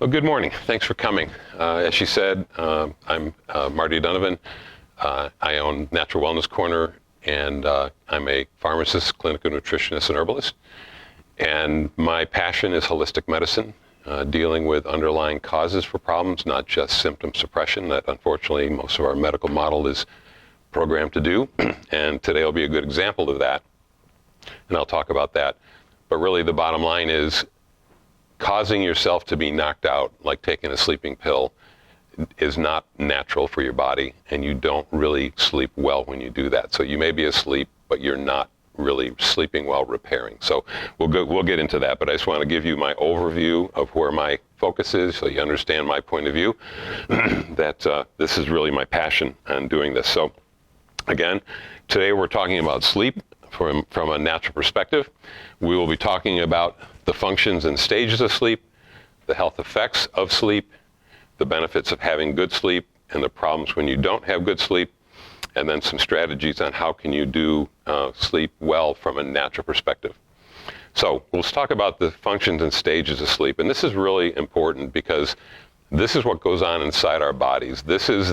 Well, good morning. Thanks for coming. As she said, I'm Marty Donovan. I own Natural Wellness Corner, and I'm a pharmacist, clinical nutritionist, and herbalist. And my passion is holistic medicine, dealing with underlying causes for problems, not just symptom suppression that unfortunately most of our medical model is programmed to do. And today will be a good example of that. And I'll talk about that. But really the bottom line is causing yourself to be knocked out, like taking a sleeping pill, is not natural for your body, and you don't really sleep well when you do that. So you may be asleep, but you're not really sleeping well repairing. So we'll get into that, but I just want to give you my overview of where my focus is so you understand my point of view, that this is really my passion on doing this. So again, today we're talking about sleep from a natural perspective. We will be talking about the functions and stages of sleep, the health effects of sleep, the benefits of having good sleep, and the problems when you don't have good sleep, and then some strategies on how can you do sleep well from a natural perspective. So let's talk about the functions and stages of sleep. And this is really important because this is what goes on inside our bodies. This is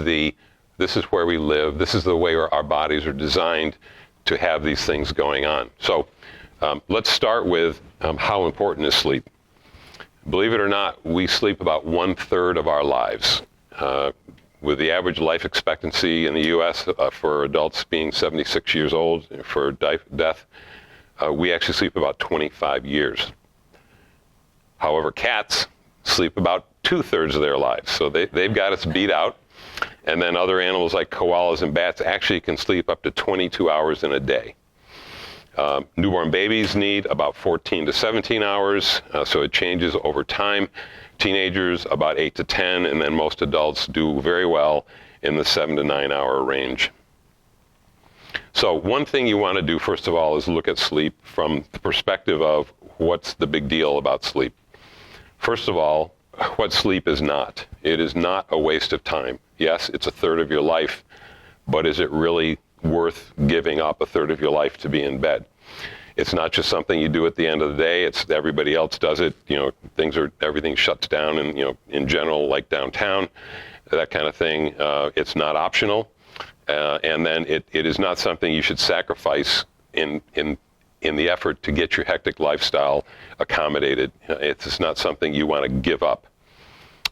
where we live. This is the way our bodies are designed to have these things going on. So let's start with how important is sleep. Believe it or not, we sleep about 1/3 of our lives. With the average life expectancy in the U.S. For adults being 76 years old for death, we actually sleep about 25 years. However, cats sleep about 2/3 of their lives, so they've got us beat out. And then other animals like koalas and bats actually can sleep up to 22 hours in a day. Newborn babies need about 14 to 17 hours, so it changes over time. Teenagers, about 8 to 10, and then most adults do very well in the 7 to 9 hour range. So one thing you want to do, first of all, is look at sleep from the perspective of what's the big deal about sleep. First of all, what sleep is not. It is not a waste of time. Yes, it's 1/3 of your life, but is it really worth giving up 1/3 of your life to be in bed? It's not just something you do at the end of the day. It's everybody else does it. You know, everything shuts down, and in general, like downtown, that kind of thing. It's not optional, and then it is not something you should sacrifice in the effort to get your hectic lifestyle accommodated. It's not something you want to give up.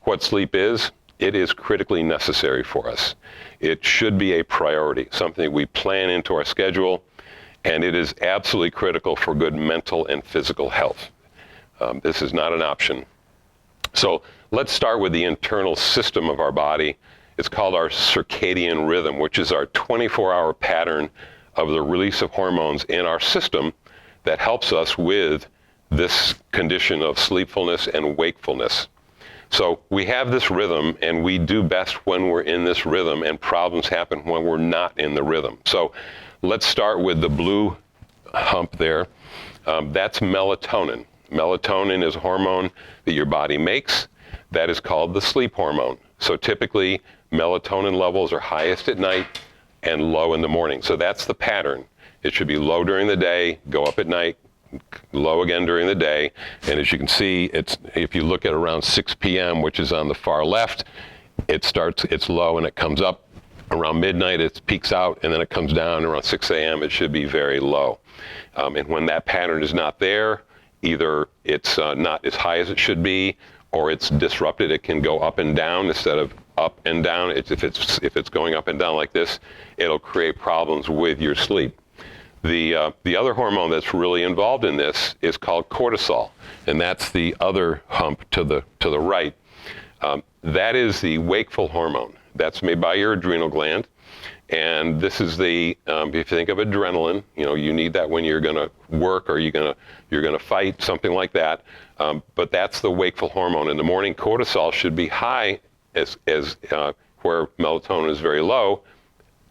What sleep is, it is critically necessary for us. It should be a priority, something we plan into our schedule, and it is absolutely critical for good mental and physical health. This is not an option. So let's start with the internal system of our body. It's called our circadian rhythm, which is our 24-hour pattern of the release of hormones in our system that helps us with this condition of sleepfulness and wakefulness. So we have this rhythm, and we do best when we're in this rhythm, and problems happen when we're not in the rhythm. So let's start with the blue hump there. That's melatonin. Melatonin is a hormone that your body makes. That is called the sleep hormone. So typically, melatonin levels are highest at night and low in the morning. So that's the pattern. It should be low during the day, go up at night, low again during the day. And as you can see, if you look at around 6 p.m., which is on the far left, it's low and it comes up. Around midnight, it peaks out, and then it comes down. Around 6 a.m., it should be very low. And when that pattern is not there, either it's not as high as it should be, or it's disrupted. It can go up and down instead of up and down. If it's going up and down like this, it'll create problems with your sleep. The other hormone that's really involved in this is called cortisol, and that's the other hump to the right. That is the wakeful hormone. That's made by your adrenal gland, and this is if you think of adrenaline, you need that when you're going to work or you're going to fight, something like that. But that's the wakeful hormone. In the morning, cortisol should be high as where melatonin is very low.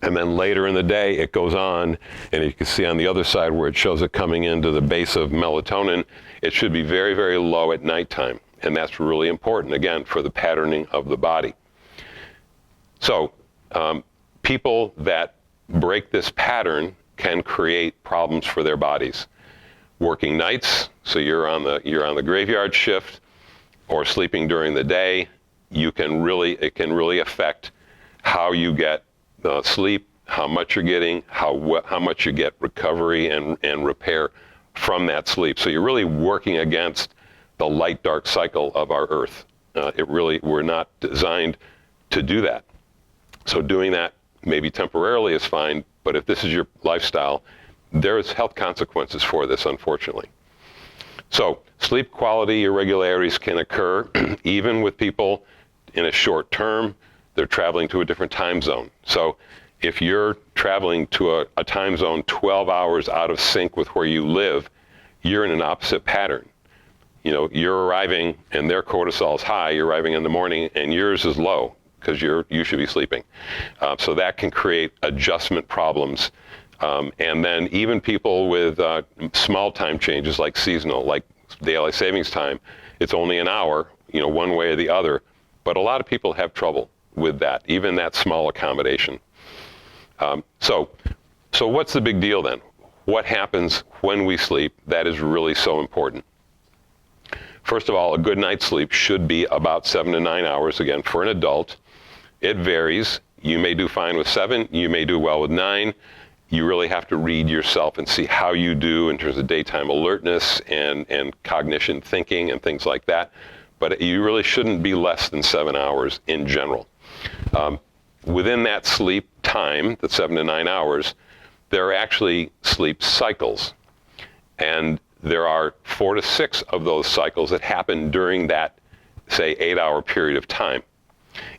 And then later in the day, it goes on, and you can see on the other side where it shows it coming into the base of melatonin, it should be very, very low at nighttime. And that's really important, again, for the patterning of the body. So people that break this pattern can create problems for their bodies. Working nights, so you're on the graveyard shift, or sleeping during the day, it can really affect how you get sleep, how much you're getting, how much you get recovery and repair from that sleep. So you're really working against the light-dark cycle of our Earth. We're not designed to do that. So doing that maybe temporarily is fine, but if this is your lifestyle, there's health consequences for this, unfortunately. So sleep quality irregularities can occur even with people in a short term. They're traveling to a different time zone. So if you're traveling to a time zone 12 hours out of sync with where you live, you're in an opposite pattern. You're arriving and their cortisol is high, you're arriving in the morning and yours is low because you should be sleeping. So that can create adjustment problems. And then even people with small time changes like seasonal, like daylight savings time, it's only an hour, one way or the other. But a lot of people have trouble with that, even that small accommodation. So what's the big deal then? What happens when we sleep that is really so important? First of all, a good night's sleep should be about 7 to 9 hours. Again, for an adult, it varies. You may do fine with 7, you may do well with 9. You really have to read yourself and see how you do in terms of daytime alertness and cognition thinking and things like that. But you really shouldn't be less than 7 hours in general. Within that sleep time, the 7 to 9 hours, there are actually sleep cycles. And there are 4 to 6 of those cycles that happen during that, say, 8-hour period of time.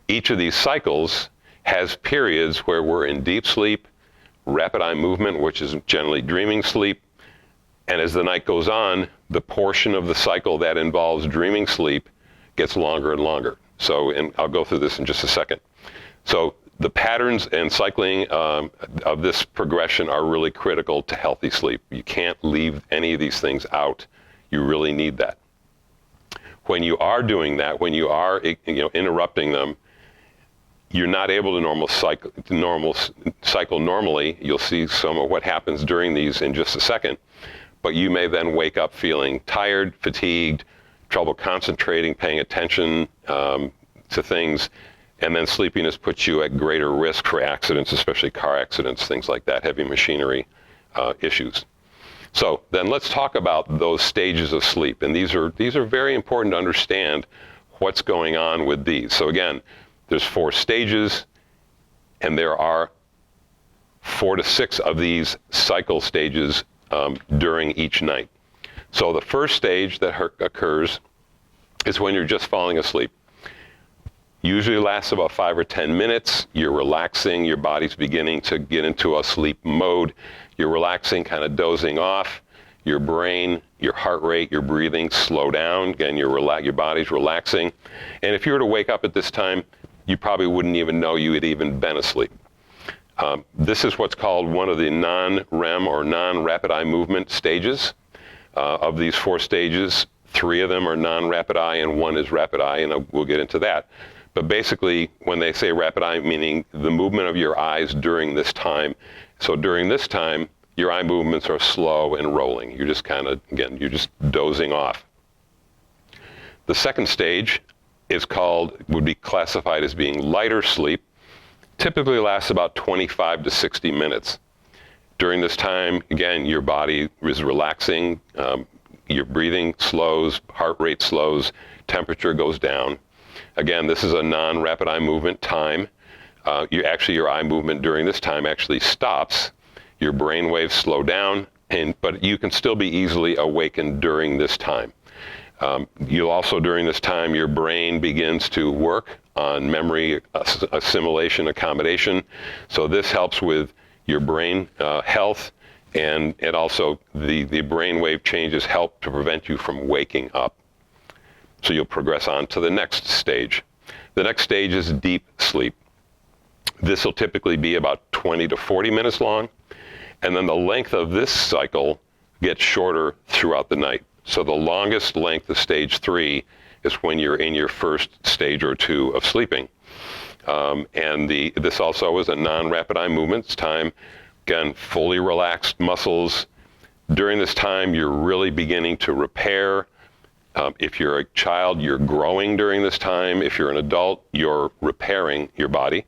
Each of these cycles has periods where we're in deep sleep, rapid eye movement, which is generally dreaming sleep, and as the night goes on, the portion of the cycle that involves dreaming sleep gets longer and longer. So, and I'll go through this in just a second. So the patterns and cycling of this progression are really critical to healthy sleep. You can't leave any of these things out. You really need that. When you are doing that, when you are interrupting them, you're not able to cycle normally. You'll see some of what happens during these in just a second. But you may then wake up feeling tired, fatigued, trouble concentrating, paying attention to things, and then sleepiness puts you at greater risk for accidents, especially car accidents, things like that, heavy machinery issues. So then let's talk about those stages of sleep. And these are very important to understand what's going on with these. So again, there's 4 stages, and there are 4 to 6 of these cycle stages during each night. So the first stage that occurs is when you're just falling asleep. Usually lasts about 5 or 10 minutes. You're relaxing, your body's beginning to get into a sleep mode. You're relaxing, kind of dozing off. Your brain, your heart rate, your breathing slow down. Again, your body's relaxing. And if you were to wake up at this time, you probably wouldn't even know you had even been asleep. This is what's called one of the non-REM or non-rapid eye movement stages. Of these 4 stages, 3 of them are non-rapid eye and 1 is rapid eye, and we'll get into that. But basically, when they say rapid eye, meaning the movement of your eyes during this time. So during this time, your eye movements are slow and rolling. You're just you're just dozing off. The second stage would be classified as being lighter sleep. Typically lasts about 25 to 60 minutes. During this time, again, your body is relaxing, your breathing slows, heart rate slows, temperature goes down. Again, this is a non-rapid eye movement time. Your eye movement during this time actually stops. Your brain waves slow down, but you can still be easily awakened during this time. You'll also, during this time, your brain begins to work on memory assimilation, accommodation. So this helps with your brain health, and it also, the brain wave changes help to prevent you from waking up. So you'll progress on to the next stage. The next stage is deep sleep. This will typically be about 20 to 40 minutes long, and then the length of this cycle gets shorter throughout the night. So the longest length of stage 3 is when you're in your first stage or 2 of sleeping. This also is a non-rapid eye movements time. Again, fully relaxed muscles. During this time, you're really beginning to repair. If you're a child, you're growing during this time. If you're an adult, you're repairing your body.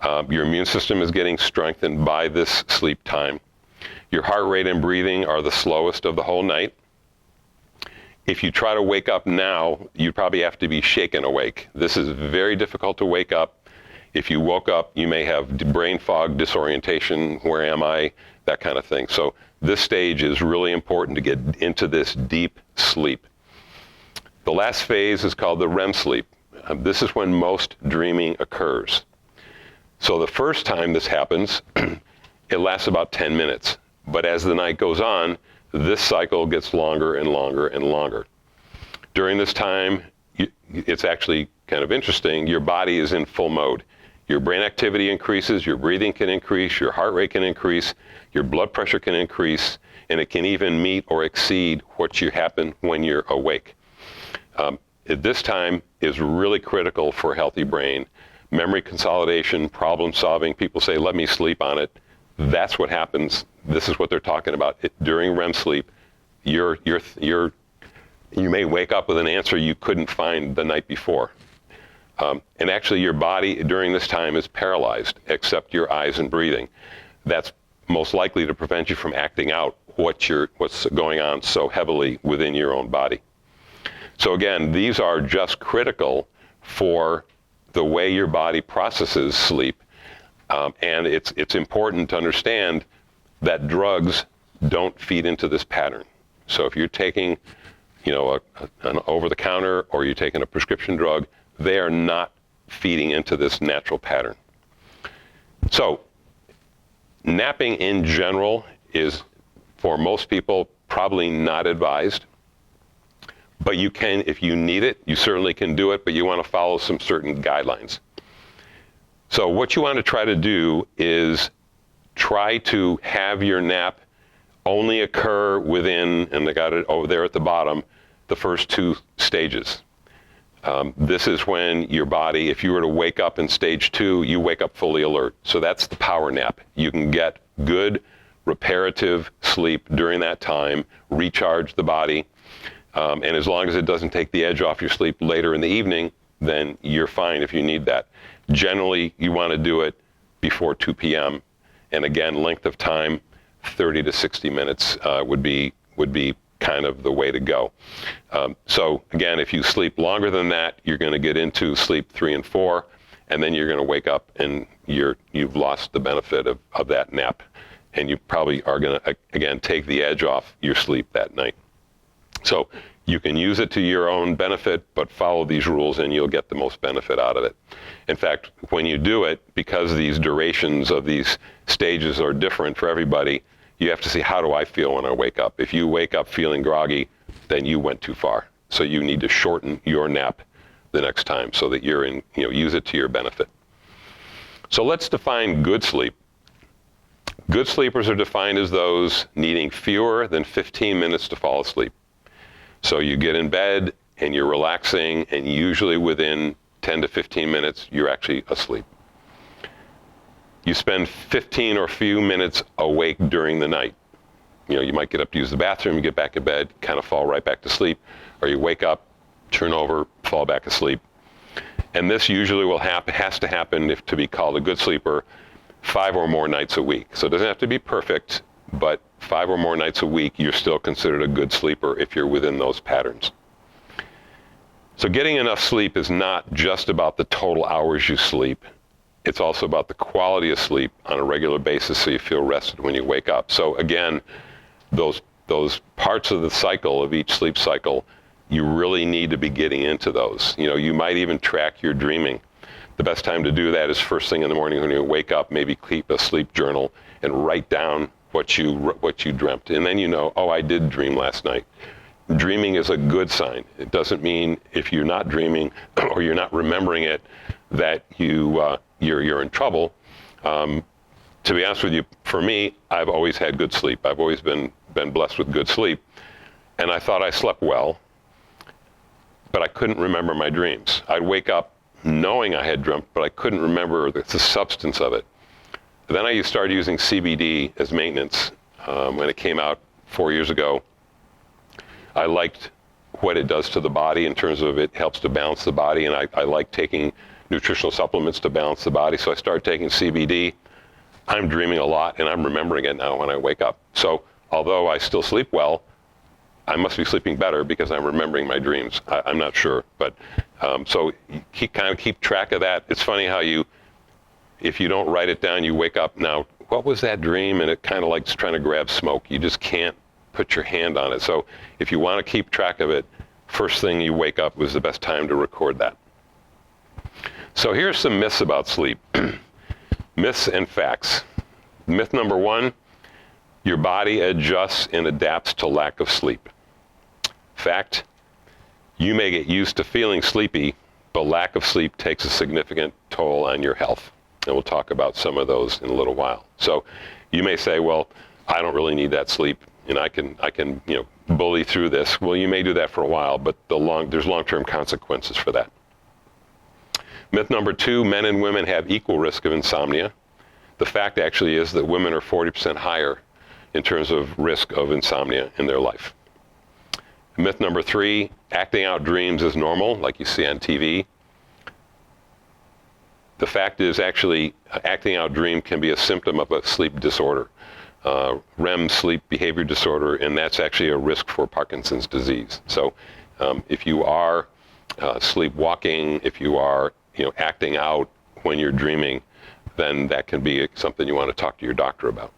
Your immune system is getting strengthened by this sleep time. Your heart rate and breathing are the slowest of the whole night. If you try to wake up now, you probably have to be shaken awake. This is very difficult to wake up. If you woke up, you may have brain fog, disorientation, where am I, that kind of thing. So this stage is really important to get into this deep sleep. The last phase is called the REM sleep. This is when most dreaming occurs. So the first time this happens, it lasts about 10 minutes. But as the night goes on, this cycle gets longer and longer and longer. During this time, it's actually kind of interesting. Your body is in full mode. Your brain activity increases, your breathing can increase, your heart rate can increase, your blood pressure can increase, and it can even meet or exceed what you happen when you're awake. At this time is really critical for a healthy brain. Memory consolidation, problem solving, people say, let me sleep on it. That's what happens. This is what they're talking about. During REM sleep, you may wake up with an answer you couldn't find the night before. And actually your body during this time is paralyzed, except your eyes and breathing. That's most likely to prevent you from acting out what's going on so heavily within your own body. So again, these are just critical for the way your body processes sleep. And it's important to understand that drugs don't feed into this pattern. So if you're taking, an over-the-counter or you're taking a prescription drug, they are not feeding into this natural pattern. So napping in general is, for most people, probably not advised. But you can, if you need it, you certainly can do it, but you want to follow some certain guidelines. So what you want to try to do is try to have your nap only occur within, and I got it over there at the bottom, the first 2 stages. This is when your body, if you were to wake up in stage 2, you wake up fully alert. So that's the power nap. You can get good reparative sleep during that time, recharge the body, and as long as it doesn't take the edge off your sleep later in the evening, then you're fine if you need that. Generally, you want to do it before 2 p.m. And again, length of time, 30 to 60 minutes would be kind of the way to go. So again, if you sleep longer than that, you're going to get into sleep 3 and 4, and then you're going to wake up and you've lost the benefit of that nap. And you probably are going to, again, take the edge off your sleep that night. So you can use it to your own benefit, but follow these rules and you'll get the most benefit out of it. In fact, when you do it, because these durations of these stages are different for everybody, you have to see, how do I feel when I wake up? If you wake up feeling groggy, then you went too far. So you need to shorten your nap the next time so that you're in, use it to your benefit. So let's define good sleep. Good sleepers are defined as those needing fewer than 15 minutes to fall asleep. So you get in bed and you're relaxing, and usually within 10 to 15 minutes, you're actually asleep. You spend 15 or few minutes awake during the night. You might get up to use the bathroom, you get back in bed, kind of fall right back to sleep, or you wake up, turn over, fall back asleep. And this usually has to happen to be called a good sleeper 5 or more nights a week. So it doesn't have to be perfect, but 5 or more nights a week, you're still considered a good sleeper if you're within those patterns. So getting enough sleep is not just about the total hours you sleep. It's also about the quality of sleep on a regular basis so you feel rested when you wake up. So again, those parts of the cycle, of each sleep cycle, you really need to be getting into those. You might even track your dreaming. The best time to do that is first thing in the morning when you wake up, maybe keep a sleep journal and write down what you dreamt. And then oh, I did dream last night. Dreaming is a good sign. It doesn't mean if you're not dreaming or you're not remembering it that you're in trouble. To be honest with you, for me, I've always had good sleep. I've always been blessed with good sleep. And I thought I slept well, but I couldn't remember my dreams. I'd wake up knowing I had dreamt, but I couldn't remember the substance of it. Then I started using CBD as maintenance when it came out 4 years ago. I liked what it does to the body in terms of it helps to balance the body, and I like taking nutritional supplements to balance the body. So I started taking CBD. I'm dreaming a lot, and I'm remembering it now when I wake up. So although I still sleep well, I must be sleeping better because I'm remembering my dreams. I'm not sure, but so kind of keep track of that. It's funny how if you don't write it down, you wake up, now, what was that dream? And it kind of like trying to grab smoke. You just can't put your hand on it. So if you want to keep track of it, first thing you wake up was the best time to record that. So here's some myths about sleep. Myths and facts. Myth number one, your body adjusts and adapts to lack of sleep. Fact, you may get used to feeling sleepy, but lack of sleep takes a significant toll on your health. And we'll talk about some of those in a little while. So you may say, well, I don't really need that sleep, and I can bully through this. Well, you may do that for a while, but there's long-term consequences for that. Myth number two, men and women have equal risk of insomnia. The fact actually is that women are 40% higher in terms of risk of insomnia in their life. Myth number three, acting out dreams is normal, like you see on TV. The fact is actually acting out dream can be a symptom of a sleep disorder, REM sleep behavior disorder, and that's actually a risk for Parkinson's disease. So if you are sleepwalking, if you are acting out when you're dreaming, then that can be something you want to talk to your doctor about.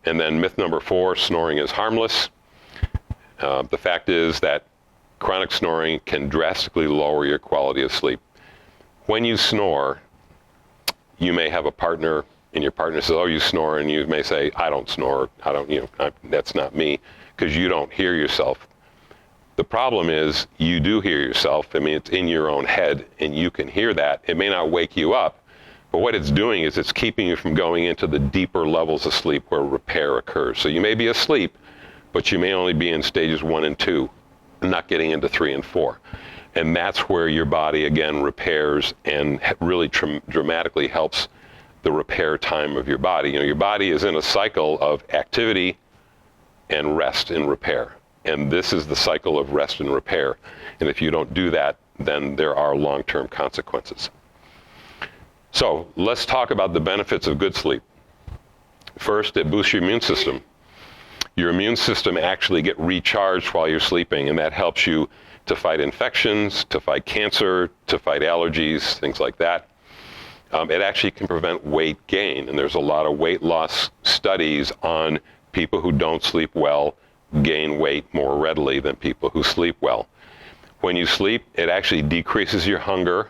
And then myth number four, snoring is harmless. The fact is that chronic snoring can drastically lower your quality of sleep. When you snore, you may have a partner, and your partner says, oh, you snore, and you may say, I don't snore, that's not me, because you don't hear yourself. The problem is you do hear yourself. I mean, it's in your own head, and you can hear that. It may not wake you up, but what it's doing is it's keeping you from going into the deeper levels of sleep where repair occurs. So you may be asleep, but you may only be in stages 1 and 2, and not getting into 3 and 4. And that's where your body, again, repairs and really dramatically helps the repair time of your body. Your body is in a cycle of activity and rest and repair. And this is the cycle of rest and repair. And if you don't do that, then there are long-term consequences. So let's talk about the benefits of good sleep. First, it boosts your immune system. Your immune system actually gets recharged while you're sleeping, and that helps you to fight infections, to fight cancer, to fight allergies, things like that. It actually can prevent weight gain, and there's a lot of weight loss studies on people who don't sleep well gain weight more readily than people who sleep well. When you sleep, it actually decreases your hunger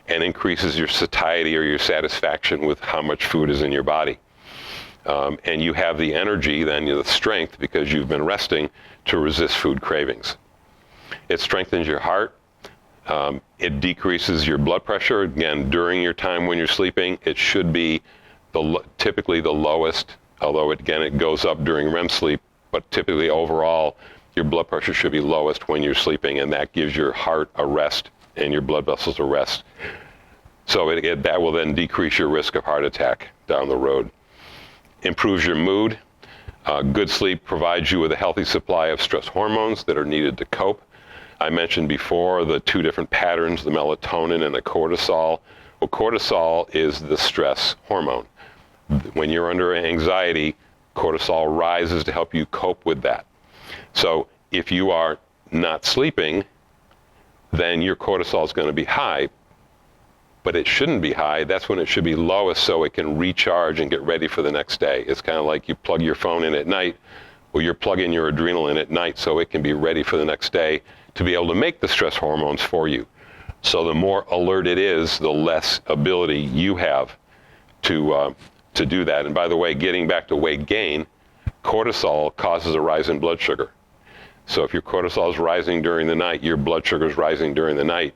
and increases your satiety or your satisfaction with how much food is in your body. And you have the energy, then the strength, because you've been resting, to resist food cravings. It strengthens your heart. It decreases your blood pressure. Again, during your time when you're sleeping, it should be typically the lowest, although it goes up during REM sleep, but typically overall, your blood pressure should be lowest when you're sleeping, and that gives your heart a rest and your blood vessels a rest. So that will then decrease your risk of heart attack down the road. Improves your mood. Good sleep provides you with a healthy supply of stress hormones that are needed to cope. I mentioned before the two different patterns, the melatonin and the cortisol. Well, cortisol is the stress hormone. When you're under anxiety, cortisol rises to help you cope with that. So if you are not sleeping, then your cortisol is going to be high, but it shouldn't be high. That's when it should be lowest so it can recharge and get ready for the next day. It's kind of like you plug your phone in at night. Well, you're plugging your adrenal in at night so it can be ready for the next day to be able to make the stress hormones for you. So the more alert it is, the less ability you have to do that. And by the way, getting back to weight gain, cortisol causes a rise in blood sugar. So if your cortisol is rising during the night, your blood sugar is rising during the night,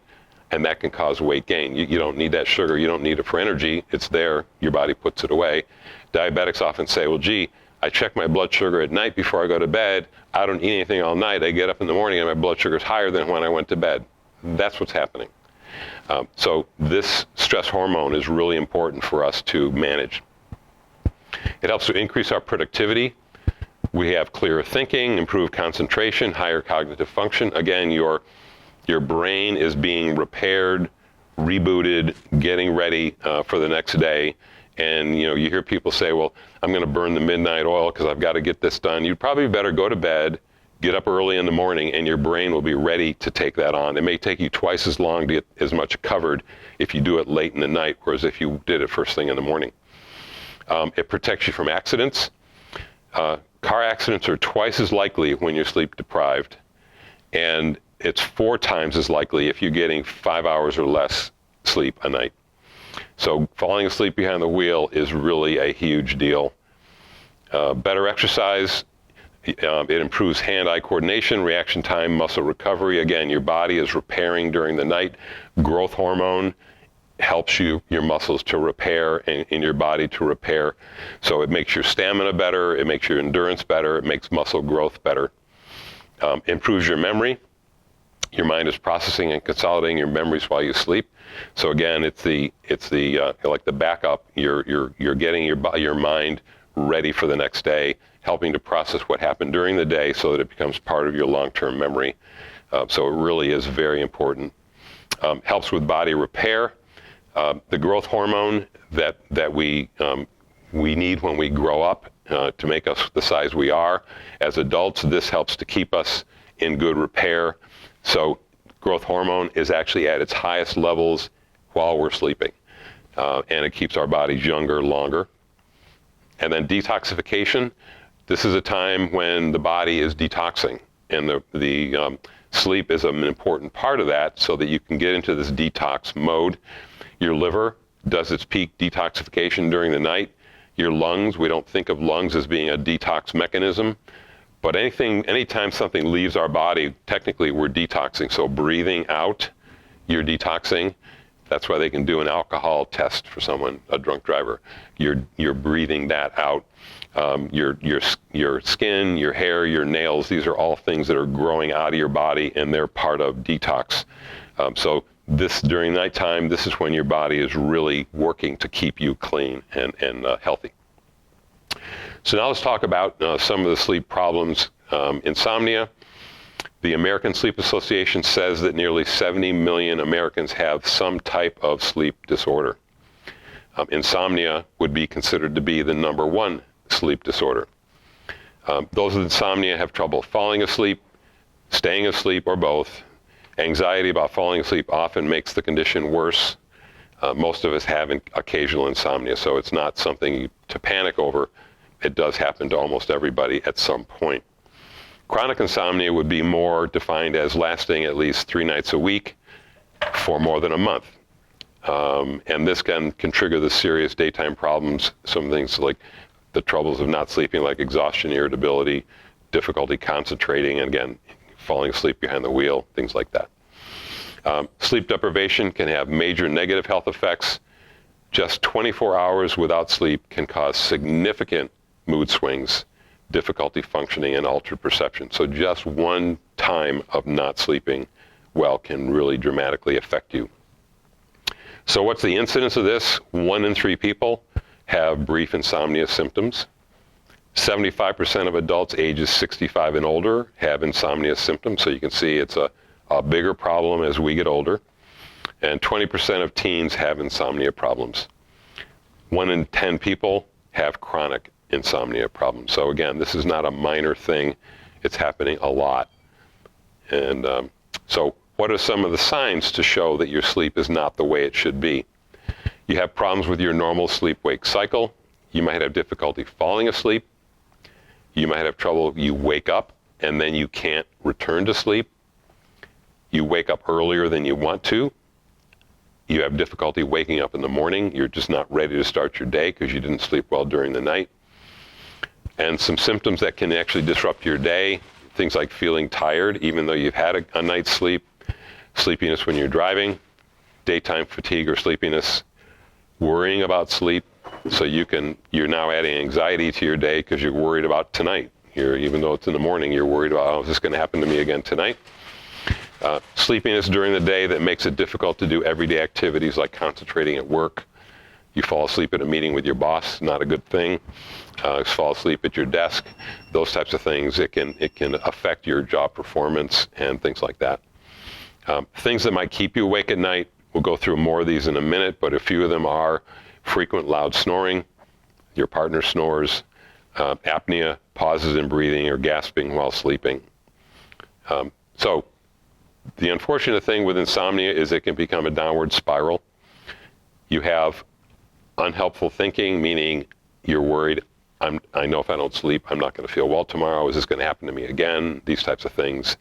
and that can cause weight gain. You don't need that sugar. You don't need it for energy. It's there. Your body puts it away. Diabetics often say, well, gee, I check my blood sugar at night before I go to bed. I don't eat anything all night. I get up in the morning and my blood sugar is higher than when I went to bed. That's what's happening. So this stress hormone is really important for us to manage. It helps to increase our productivity. We have clearer thinking, improved concentration, higher cognitive function. Again, your brain is being repaired, rebooted, getting ready for the next day. And you hear people say, well, I'm going to burn the midnight oil because I've got to get this done. You'd probably better go to bed, get up early in the morning, and your brain will be ready to take that on. It may take you twice as long to get as much covered if you do it late in the night, whereas if you did it first thing in the morning. It protects you from accidents. Car accidents are twice as likely when you're sleep deprived, and it's 4 times as likely if you're getting 5 hours or less sleep a night. So falling asleep behind the wheel is really a huge deal. Better exercise, it improves hand-eye coordination, reaction time, muscle recovery. Again, your body is repairing during the night. Growth hormone helps your muscles to repair and in your body to repair. So it makes your stamina better, it makes your endurance better, it makes muscle growth better. Improves your memory. Your mind is processing and consolidating your memories while you sleep. So again, it's the like the backup. You're getting your mind ready for the next day, helping to process what happened during the day so that it becomes part of your long-term memory. So it really is very important. Helps with body repair. The growth hormone that we need when we grow up to make us the size we are as adults, this helps to keep us in good repair. So growth hormone is actually at its highest levels while we're sleeping, and it keeps our bodies younger longer. And then detoxification. This is a time when the body is detoxing, and the sleep is an important part of that so that you can get into this detox mode. Your liver does its peak detoxification during the night. Your lungs, we don't think of lungs as being a detox mechanism, but anytime something leaves our body, technically we're detoxing. So breathing out, you're detoxing. That's why they can do an alcohol test for someone, a drunk driver. You're breathing that out. Your skin, your hair, your nails, these are all things that are growing out of your body, and they're part of detox. So during nighttime, this is when your body is really working to keep you clean and healthy. So now let's talk about some of the sleep problems. Insomnia. The American Sleep Association says that nearly 70 million Americans have some type of sleep disorder. Insomnia would be considered to be the #1 sleep disorder. Those with insomnia have trouble falling asleep, staying asleep, or both. Anxiety about falling asleep often makes the condition worse. Most of us have occasional insomnia, so it's not something to panic over. It does happen to almost everybody at some point. Chronic insomnia would be more defined as lasting at least 3 nights a week for more than a month. And this can trigger the serious daytime problems, some things like the troubles of not sleeping, like exhaustion, irritability, difficulty concentrating, and again, falling asleep behind the wheel, things like that. Sleep deprivation can have major negative health effects. Just 24 hours without sleep can cause significant mood swings, difficulty functioning, and altered perception. So just one time of not sleeping well can really dramatically affect you. So what's the incidence of this? 1 in 3 people have brief insomnia symptoms. 75% of adults ages 65 and older have insomnia symptoms. So you can see it's a bigger problem as we get older. And 20% of teens have insomnia problems. 1 in 10 people have chronic insomnia problems. So again, this is not a minor thing. It's happening a lot. And so what are some of the signs to show that your sleep is not the way it should be? You have problems with your normal sleep-wake cycle. You might have difficulty falling asleep. You might have trouble, you wake up and then you can't return to sleep. You wake up earlier than you want to. You have difficulty waking up in the morning. You're just not ready to start your day because you didn't sleep well during the night. And some symptoms that can actually disrupt your day, things like feeling tired even though you've had a night's sleep, sleepiness when you're driving, daytime fatigue or sleepiness, worrying about sleep. So you're now adding anxiety to your day because you're worried about tonight. Even though it's in the morning, you're worried about, oh, is this going to happen to me again tonight? Sleepiness during the day that makes it difficult to do everyday activities like concentrating at work. You fall asleep at a meeting with your boss, not a good thing. Fall asleep at your desk, those types of things. It can affect your job performance and things like that. Things that might keep you awake at night, we'll go through more of these in a minute, but a few of them are frequent loud snoring, your partner snores, apnea, pauses in breathing, or gasping while sleeping. So the unfortunate thing with insomnia is it can become a downward spiral. You have unhelpful thinking, meaning you're worried, I know if I don't sleep, I'm not going to feel well tomorrow. Is this going to happen to me again? These types of things.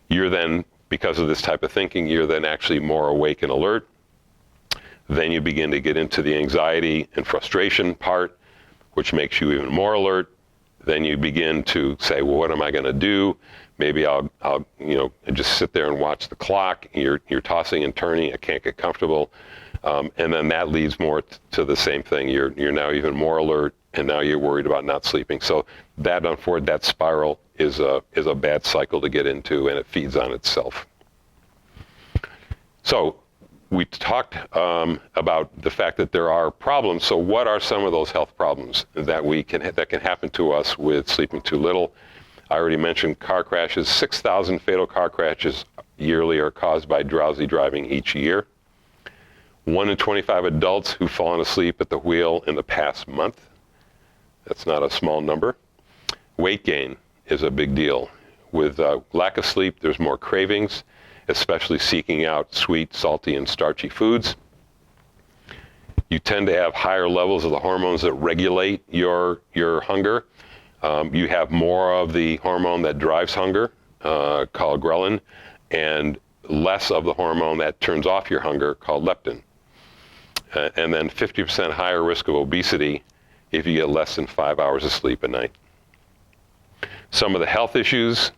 You're then, because of this type of thinking, you're then actually more awake and alert. Then you begin to get into the anxiety and frustration part, which makes you even more alert. Then you begin to say, well, what am I going to do? Maybe I'll just sit there and watch the clock. You're tossing and turning. I can't get comfortable. And then that leads more to the same thing. You're now even more alert, and now you're worried about not sleeping. So that spiral is a bad cycle to get into, and it feeds on itself. So we talked about the fact that there are problems. So what are some of those health problems that can happen to us with sleeping too little? I already mentioned car crashes. 6,000 fatal car crashes yearly are caused by drowsy driving each year. 1 in 25 adults who've fallen asleep at the wheel in the past month. That's not a small number. Weight gain is a big deal. With lack of sleep, there's more cravings, especially seeking out sweet, salty, and starchy foods. You tend to have higher levels of the hormones that regulate your hunger. You have more of the hormone that drives hunger, called ghrelin, and less of the hormone that turns off your hunger, called leptin. And then 50% higher risk of obesity if you get less than 5 hours of sleep at night. Some of the health issues,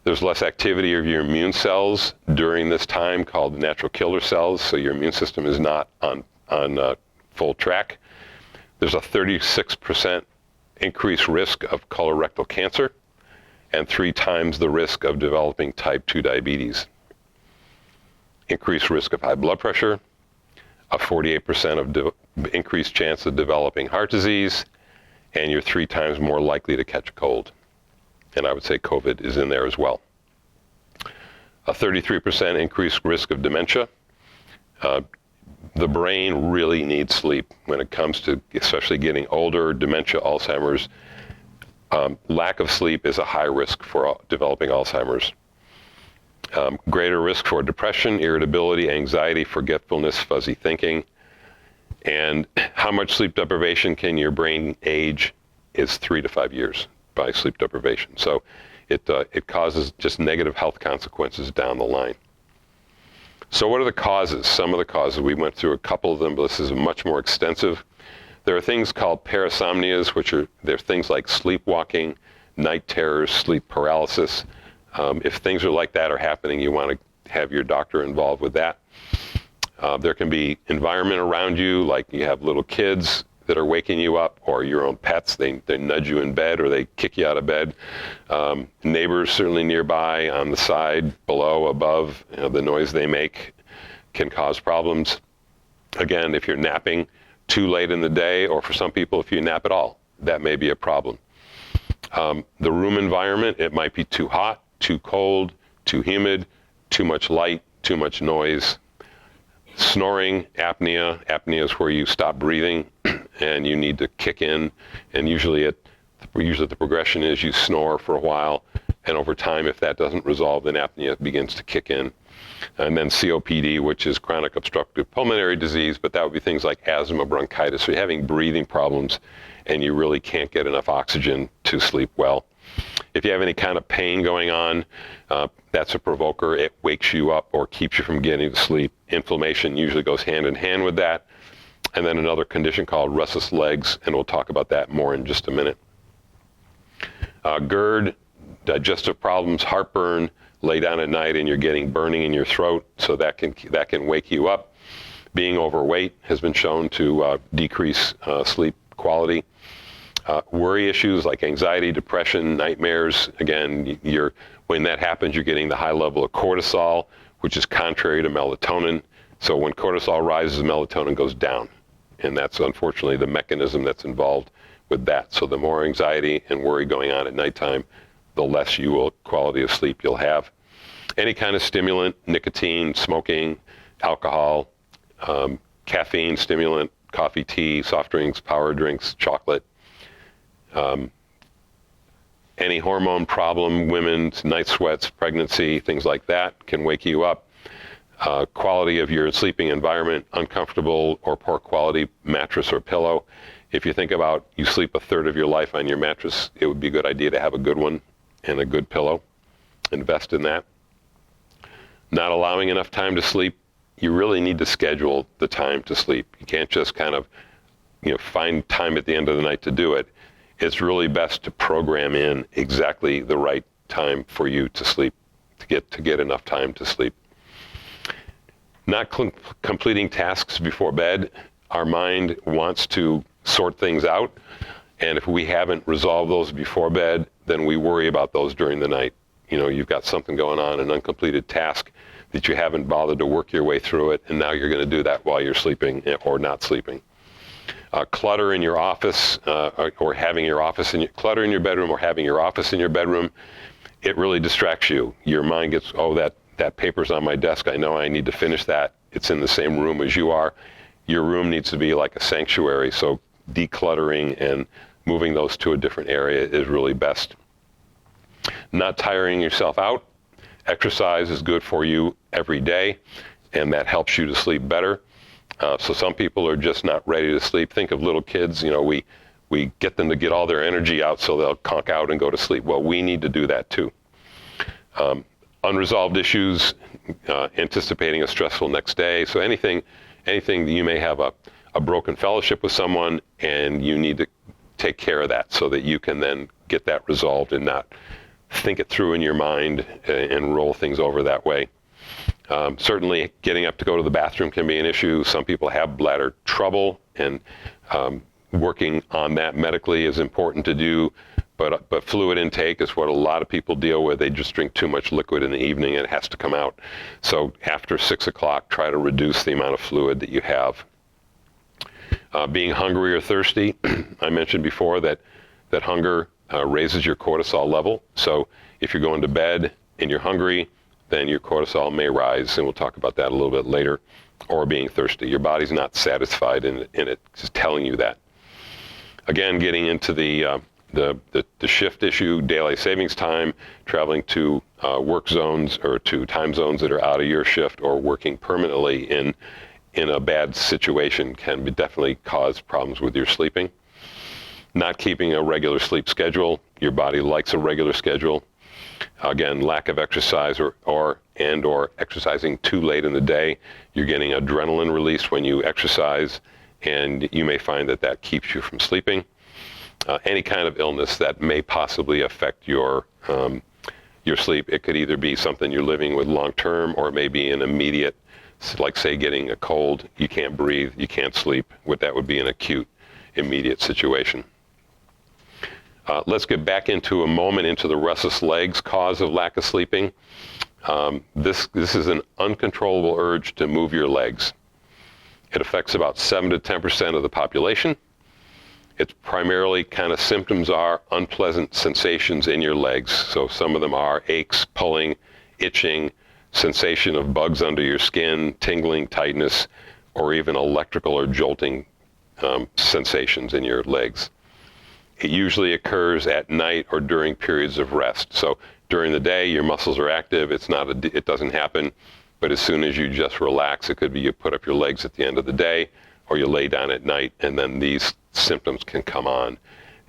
there's less activity of your immune cells during this time, called natural killer cells, so your immune system is not on full track. There's a 36% increased risk of colorectal cancer and 3 times the risk of developing type 2 diabetes. Increased risk of high blood pressure, a 48% increased chance of developing heart disease, and you're 3 times more likely to catch a cold. And I would say COVID is in there as well. A 33% increased risk of dementia. The brain really needs sleep when it comes to especially getting older, dementia, Alzheimer's. Lack of sleep is a high risk for developing Alzheimer's. Greater risk for depression, irritability, anxiety, forgetfulness, fuzzy thinking. And how much sleep deprivation can your brain age is 3 to 5 years by sleep deprivation. So it causes just negative health consequences down the line. So what are the causes? Some of the causes, we went through a couple of them, but this is much more extensive. There are things called parasomnias, they're things like sleepwalking, night terrors, sleep paralysis. If things are like that are happening, you want to have your doctor involved with that. There can be environment around you, like you have little kids that are waking you up, or your own pets, they nudge you in bed or they kick you out of bed. Neighbors certainly nearby, on the side, below, above, the noise they make can cause problems. Again, if you're napping too late in the day, or for some people, if you nap at all, that may be a problem. The room environment, it might be too hot, too cold, too humid, too much light, too much noise. Snoring, apnea. Apnea is where you stop breathing and you need to kick in. And usually the progression is you snore for a while, and over time, if that doesn't resolve, then apnea begins to kick in. And then COPD, which is chronic obstructive pulmonary disease, but that would be things like asthma, bronchitis. So you're having breathing problems and you really can't get enough oxygen to sleep well. If you have any kind of pain going on, that's a provoker. It wakes you up or keeps you from getting to sleep. Inflammation usually goes hand in hand with that. And then another condition called restless legs, and we'll talk about that more in just a minute. GERD, digestive problems, heartburn, lay down at night and you're getting burning in your throat, so that can wake you up. Being overweight has been shown to decrease sleep quality. Worry issues like anxiety, depression, nightmares. Again, when that happens, you're getting the high level of cortisol, which is contrary to melatonin. So when cortisol rises, melatonin goes down. And that's unfortunately the mechanism that's involved with that. So the more anxiety and worry going on at nighttime, the less quality of sleep you'll have. Any kind of stimulant, nicotine, smoking, alcohol, caffeine stimulant, coffee, tea, soft drinks, power drinks, chocolate, any hormone problem, women's night sweats, pregnancy, things like that can wake you up. Quality of your sleeping environment, uncomfortable or poor quality mattress or pillow. If you think about you sleep a third of your life on your mattress, it would be a good idea to have a good one and a good pillow. Invest in that. Not allowing enough time to sleep. You really need to schedule the time to sleep. You can't just kind of, find time at the end of the night to do it. It's really best to program in exactly the right time for you to sleep, to get enough time to sleep. Not completing tasks before bed. Our mind wants to sort things out, and if we haven't resolved those before bed, then we worry about those during the night. You've got something going on, an uncompleted task that you haven't bothered to work your way through it, and now you're going to do that while you're sleeping or not sleeping. Clutter in your office, or having your office clutter in your bedroom, or having your office in your bedroom, it really distracts you. Your mind gets, that paper's on my desk. I know I need to finish that. It's in the same room as you are. Your room needs to be like a sanctuary, so decluttering and moving those to a different area is really best. Not tiring yourself out. Exercise is good for you every day, and that helps you to sleep better. So some people are just not ready to sleep. Think of little kids, we get them to get all their energy out so they'll conk out and go to sleep. Well, we need to do that too. Unresolved issues, anticipating a stressful next day. So anything that you may have a broken fellowship with someone, and you need to take care of that so that you can then get that resolved and not think it through in your mind and roll things over that way. Certainly getting up to go to the bathroom can be an issue. Some people have bladder trouble, and working on that medically is important to do. But fluid intake is what a lot of people deal with. They just drink too much liquid in the evening and it has to come out. So after 6 o'clock, try to reduce the amount of fluid that you have. Being hungry or thirsty, I mentioned before that hunger raises your cortisol level. So if you're going to bed and you're hungry, then your cortisol may rise, and we'll talk about that a little bit later. Or being thirsty. Your body's not satisfied in it, just telling you that. Again, getting into the shift issue, daylight savings time, traveling to work zones or to time zones that are out of your shift, or working permanently in a bad situation can definitely cause problems with your sleeping. Not keeping a regular sleep schedule. Your body likes a regular schedule. Again, lack of exercise or exercising too late in the day. You're getting adrenaline release when you exercise, and you may find that keeps you from sleeping. Any kind of illness that may possibly affect your sleep. It could either be something you're living with long term, or it may be an immediate, like say getting a cold, you can't breathe, you can't sleep. That would be an acute, immediate situation. Let's get back into the restless legs cause of lack of sleeping. This is an uncontrollable urge to move your legs. It affects about 7 to 10% of the population. It's primarily kind of symptoms are unpleasant sensations in your legs. So some of them are aches, pulling, itching, sensation of bugs under your skin, tingling, tightness, or even electrical or jolting sensations in your legs. It usually occurs at night or during periods of rest. So during the day, your muscles are active. It doesn't happen. But as soon as you just relax, it could be you put up your legs at the end of the day, or you lay down at night, and then these symptoms can come on.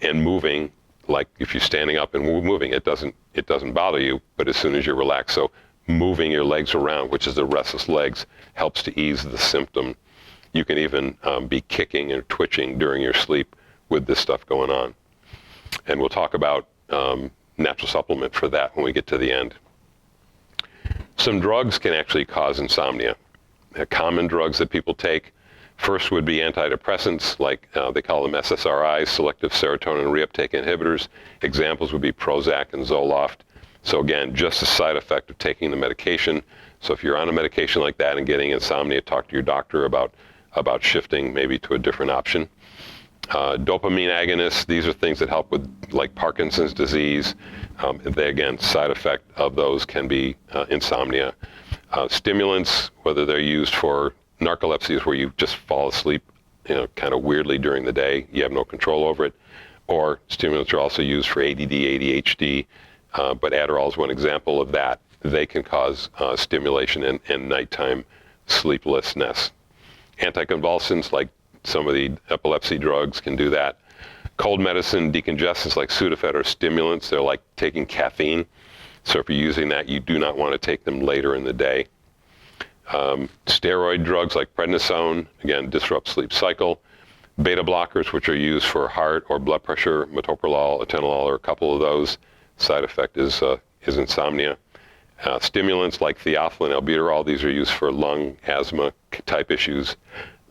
And moving, like if you're standing up and moving, it doesn't bother you. But as soon as you relax, so moving your legs around, which is the restless legs, helps to ease the symptom. You can even be kicking and twitching during your sleep with this stuff going on. And we'll talk about natural supplement for that when we get to the end. Some drugs can actually cause insomnia. Common drugs that people take, first would be antidepressants, like they call them SSRIs, selective serotonin reuptake inhibitors. Examples would be Prozac and Zoloft. So again, just a side effect of taking the medication. So if you're on a medication like that and getting insomnia, talk to your doctor about about shifting maybe to a different option. Dopamine agonists, these are things that help with like Parkinson's disease. They, again, side effect of those can be insomnia. Stimulants, whether they're used for narcolepsy, is where you just fall asleep, kind of weirdly during the day. You have no control over it. Or stimulants are also used for ADD, ADHD, but Adderall is one example of that. They can cause stimulation and nighttime sleeplessness. Anticonvulsants, like some of the epilepsy drugs, can do that. Cold medicine, decongestants like Sudafed are stimulants. They're like taking caffeine. So if you're using that, you do not want to take them later in the day. Steroid drugs like prednisone, again, disrupt sleep cycle. Beta blockers, which are used for heart or blood pressure, metoprolol, atenolol, or a couple of those. Side effect is insomnia. Stimulants like theophylline, albuterol, these are used for lung, asthma type issues.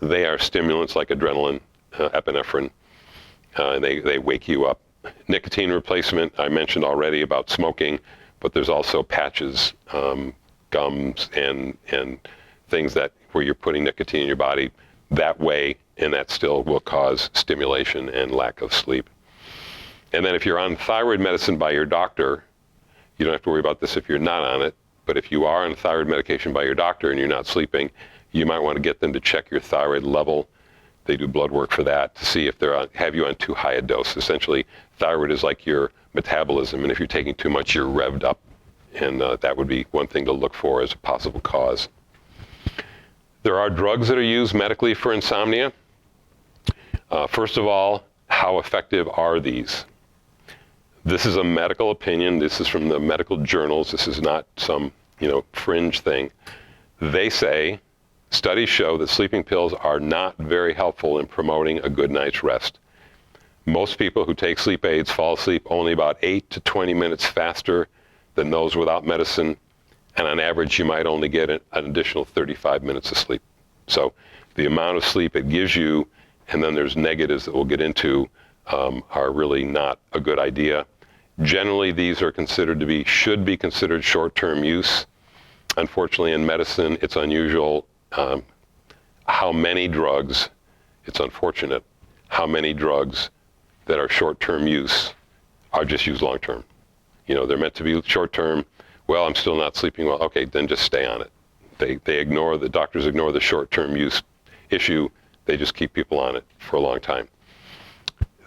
They are stimulants like adrenaline, epinephrine, and they wake you up. Nicotine replacement, I mentioned already about smoking, but there's also patches, gums, and things where you're putting nicotine in your body that way, and that still will cause stimulation and lack of sleep. And then if you're on thyroid medicine by your doctor, you don't have to worry about this if you're not on it, but if you are on thyroid medication by your doctor and you're not sleeping, you might want to get them to check your thyroid level. They do blood work for that to see if have you on too high a dose. Essentially, thyroid is like your metabolism, and if you're taking too much, you're revved up, and that would be one thing to look for as a possible cause. There are drugs that are used medically for insomnia. First of all, how effective are these? This is a medical opinion. This is from the medical journals. This is not some, fringe thing. They say studies show that sleeping pills are not very helpful in promoting a good night's rest. Most people who take sleep aids fall asleep only about 8 to 20 minutes faster than those without medicine, and on average you might only get an additional 35 minutes of sleep. So the amount of sleep it gives you, and then there's negatives that we'll get into, are really not a good idea. Generally, these are should be considered short-term use. Unfortunately, in medicine, it's unusual how many drugs, it's unfortunate, how many drugs that are short-term use are just used long-term. They're meant to be short-term. Well, I'm still not sleeping well. Okay, then just stay on it. The doctors ignore the short-term use issue. They just keep people on it for a long time.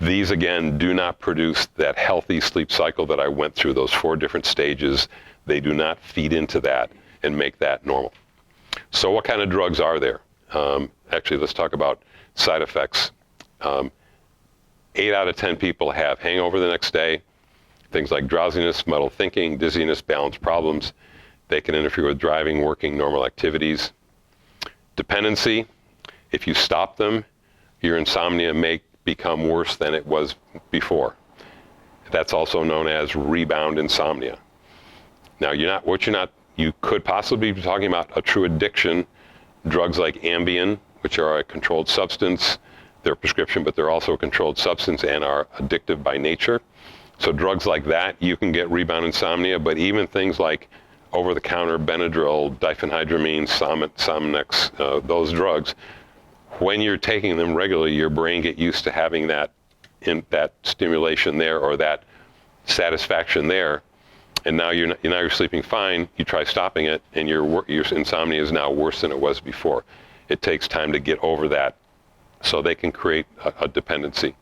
These, again, do not produce that healthy sleep cycle that I went through, those 4 different stages. They do not feed into that and make that normal. So what kind of drugs are there? Actually, let's talk about side effects. 8 out of 10 people have hangover the next day, things like drowsiness, muddled thinking, dizziness, balance problems. They can interfere with driving, working, normal activities. Dependency, if you stop them, your insomnia may become worse than it was before. That's also known as rebound insomnia. Now, you could possibly be talking about a true addiction. Drugs like Ambien, which are a controlled substance, they're a prescription, but they're also a controlled substance and are addictive by nature. So drugs like that, you can get rebound insomnia, but even things like over-the-counter Benadryl, diphenhydramine, Sominex, those drugs, when you're taking them regularly, your brain get used to having that stimulation there or that satisfaction there, and now you're sleeping fine. You try stopping it, and your insomnia is now worse than it was before. It takes time to get over that, so they can create a dependency.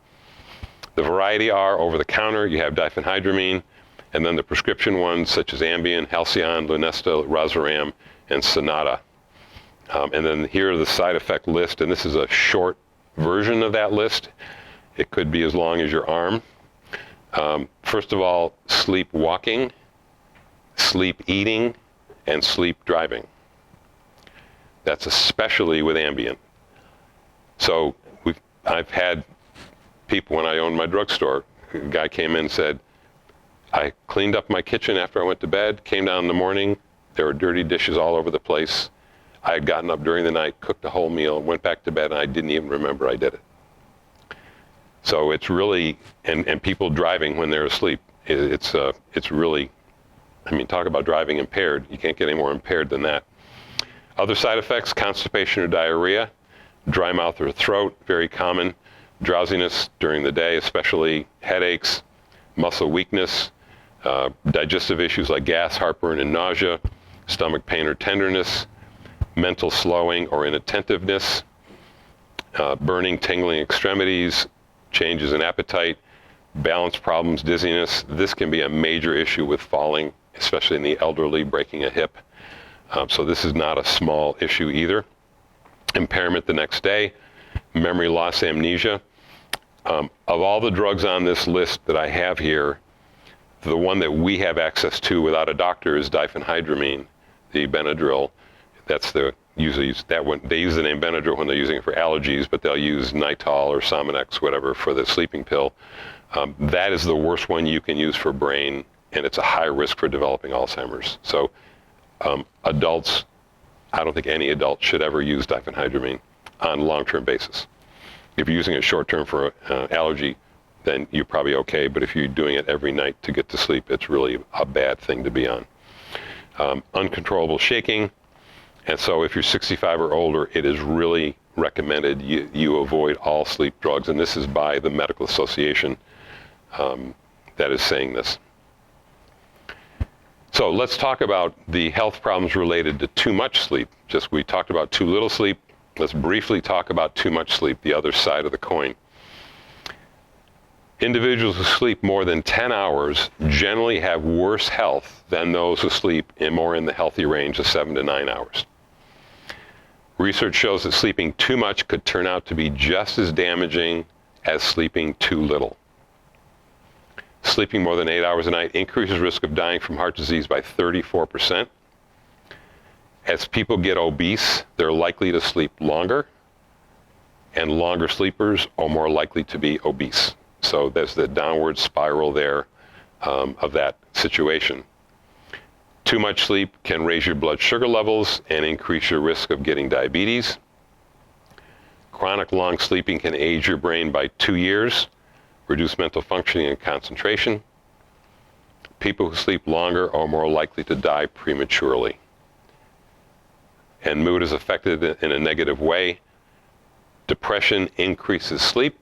The variety are over-the-counter. You have diphenhydramine, and then the prescription ones such as Ambien, Halcion, Lunesta, Razaram, and Sonata. And then here are the side effect list, and this is a short version of that list. It could be as long as your arm. First of all, sleepwalking, sleep eating, and sleep driving. That's especially with Ambien. So I've had people, when I owned my drugstore, a guy came in and said, I cleaned up my kitchen after I went to bed, came down in the morning, there were dirty dishes all over the place. I had gotten up during the night, cooked a whole meal, went back to bed, and I didn't even remember I did it. So it's really, and people driving when they're asleep, it's really, talk about driving impaired. You can't get any more impaired than that. Other side effects, constipation or diarrhea. Dry mouth or throat, very common. Drowsiness during the day, especially headaches, muscle weakness, digestive issues like gas, heartburn, and nausea, stomach pain or tenderness, mental slowing or inattentiveness, burning, tingling extremities, changes in appetite, balance problems, dizziness. This can be a major issue with falling, especially in the elderly, breaking a hip. So this is not a small issue either. Impairment the next day, memory loss, amnesia. Of all the drugs on this list that I have here, the one that we have access to without a doctor is diphenhydramine, the Benadryl. That's usually that one. They use the name Benadryl when they're using it for allergies, but they'll use Nitol or Sominex, whatever, for the sleeping pill. That is the worst one you can use for brain, and it's a high risk for developing Alzheimer's. So adults, I don't think any adult should ever use diphenhydramine on a long-term basis. If you're using it short-term for allergy, then you're probably okay. But if you're doing it every night to get to sleep, it's really a bad thing to be on. Uncontrollable shaking. And so if you're 65 or older, it is really recommended you avoid all sleep drugs. And this is by the Medical Association that is saying this. So let's talk about the health problems related to too much sleep. We talked about too little sleep. Let's briefly talk about too much sleep, the other side of the coin. Individuals who sleep more than 10 hours generally have worse health than those who sleep more in the healthy range of 7 to 9 hours. Research shows that sleeping too much could turn out to be just as damaging as sleeping too little. Sleeping more than 8 hours a night increases risk of dying from heart disease by 34%. As people get obese, they're likely to sleep longer, and longer sleepers are more likely to be obese. So there's the downward spiral there of that situation. Too much sleep can raise your blood sugar levels and increase your risk of getting diabetes. Chronic long sleeping can age your brain by 2 years, reduce mental functioning and concentration. People who sleep longer are more likely to die prematurely. And mood is affected in a negative way. Depression increases sleep,